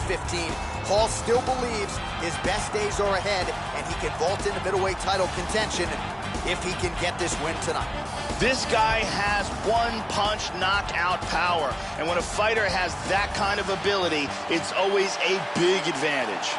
Hall still believes his best days are ahead, and he can vault into middleweight title contention if he can get this win tonight. This guy has one-punch knockout power, and when a fighter has that kind of ability, it's always a big advantage.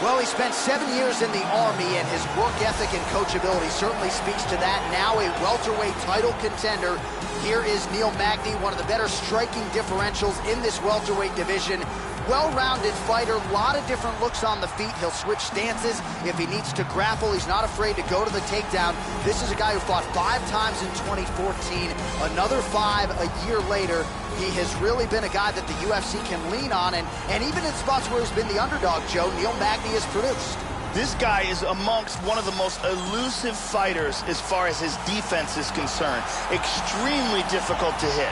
Well, he spent 7 years in the Army, and his work ethic and coachability certainly speaks to that. Now a welterweight title contender. Here is Neil Magny, one of the better striking differentials in this welterweight division. Well-rounded fighter, a lot of different looks on the feet. He'll switch stances if he needs to grapple. He's not afraid to go to the takedown. This is a guy who fought 5 times in 2014, another 5 a year later. He has really been a guy that the UFC can lean on, and even in spots where he's been the underdog, Joe, Neil Magny has produced. This guy is amongst one of the most elusive fighters as far as his defense is concerned. Extremely difficult to hit.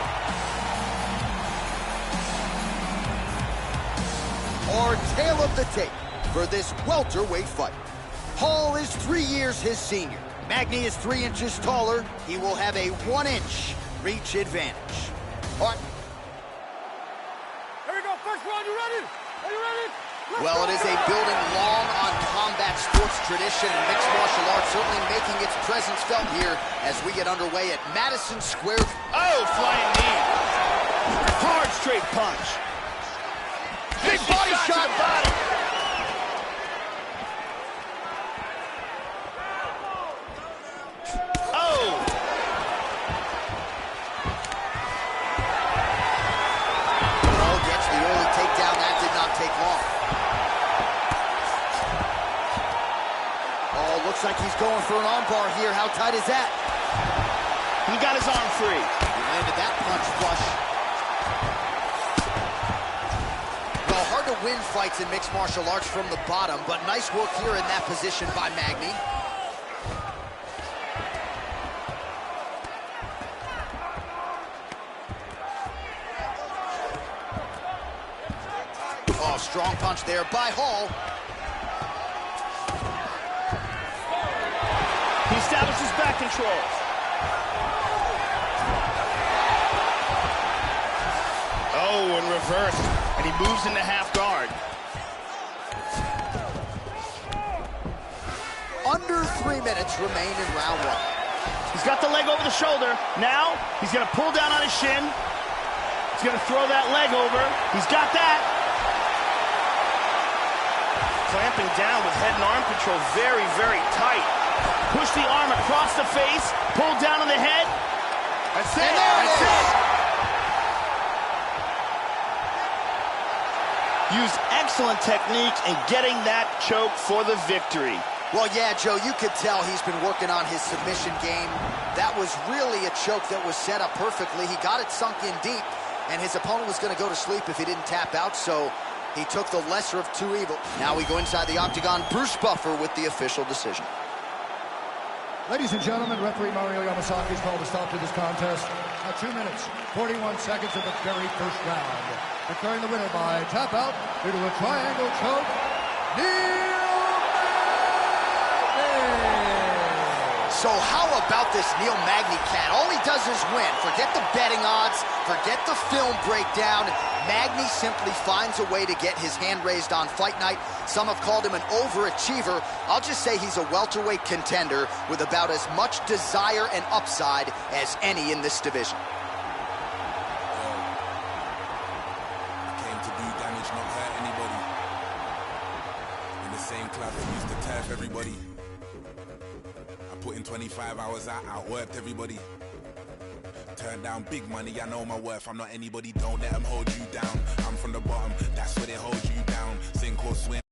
Our tale of the tape for this welterweight fight. Hall is 3 years his senior. Magny is 3 inches taller. He will have a 1-inch reach advantage. All right. Here we go, first round, you ready? Are you ready? Well, it is a building long on combat sports tradition, and mixed martial arts certainly making its presence felt here as we get underway at Madison Square. Oh, flying knee. Hard straight punch. Big body shot. To the body. Oh. Oh, gets the early takedown. That did not take long. Oh, looks like he's going for an armbar here. How tight is that? He got his arm free. He landed that punch flush. To win fights in mixed martial arts from the bottom, but nice work here in that position by Magny. Oh, strong punch there by Hall. He establishes back control. Oh, and reversed. And he moves into half guard. Under 3 minutes remain in round 1. He's got the leg over the shoulder. Now, he's going to pull down on his shin. He's going to throw that leg over. He's got that. Clamping down with head and arm control very, very tight. Push the arm across the face. Pull down on the head. That's it. That's it. Used excellent technique in getting that choke for the victory. Well, yeah, Joe, you could tell he's been working on his submission game. That was really a choke that was set up perfectly. He got it sunk in deep, and his opponent was going to go to sleep if he didn't tap out. So He took the lesser of two evils. Now we go inside the octagon. Bruce Buffer with the official decision. Ladies and gentlemen, referee Mario Yamasaki has called a stop to this contest at 2 minutes, 41 seconds of the very first round. Declaring the winner by tap out due to a triangle choke, Neil Magny. So how about this Neil Magny cat? All he does is win. Forget the betting odds, forget the film breakdown. Magny simply finds a way to get his hand raised on fight night. Some have called him an overachiever. I'll just say he's a welterweight contender with about as much desire and upside as any in this division. I came to do damage, not hurt anybody. In the same club that used to turf everybody. I put in 25 hours, I outworked everybody. Turn down big money, I know my worth. I'm not anybody, don't let them hold you down. I'm from the bottom, that's where they hold you down. Sink or swim.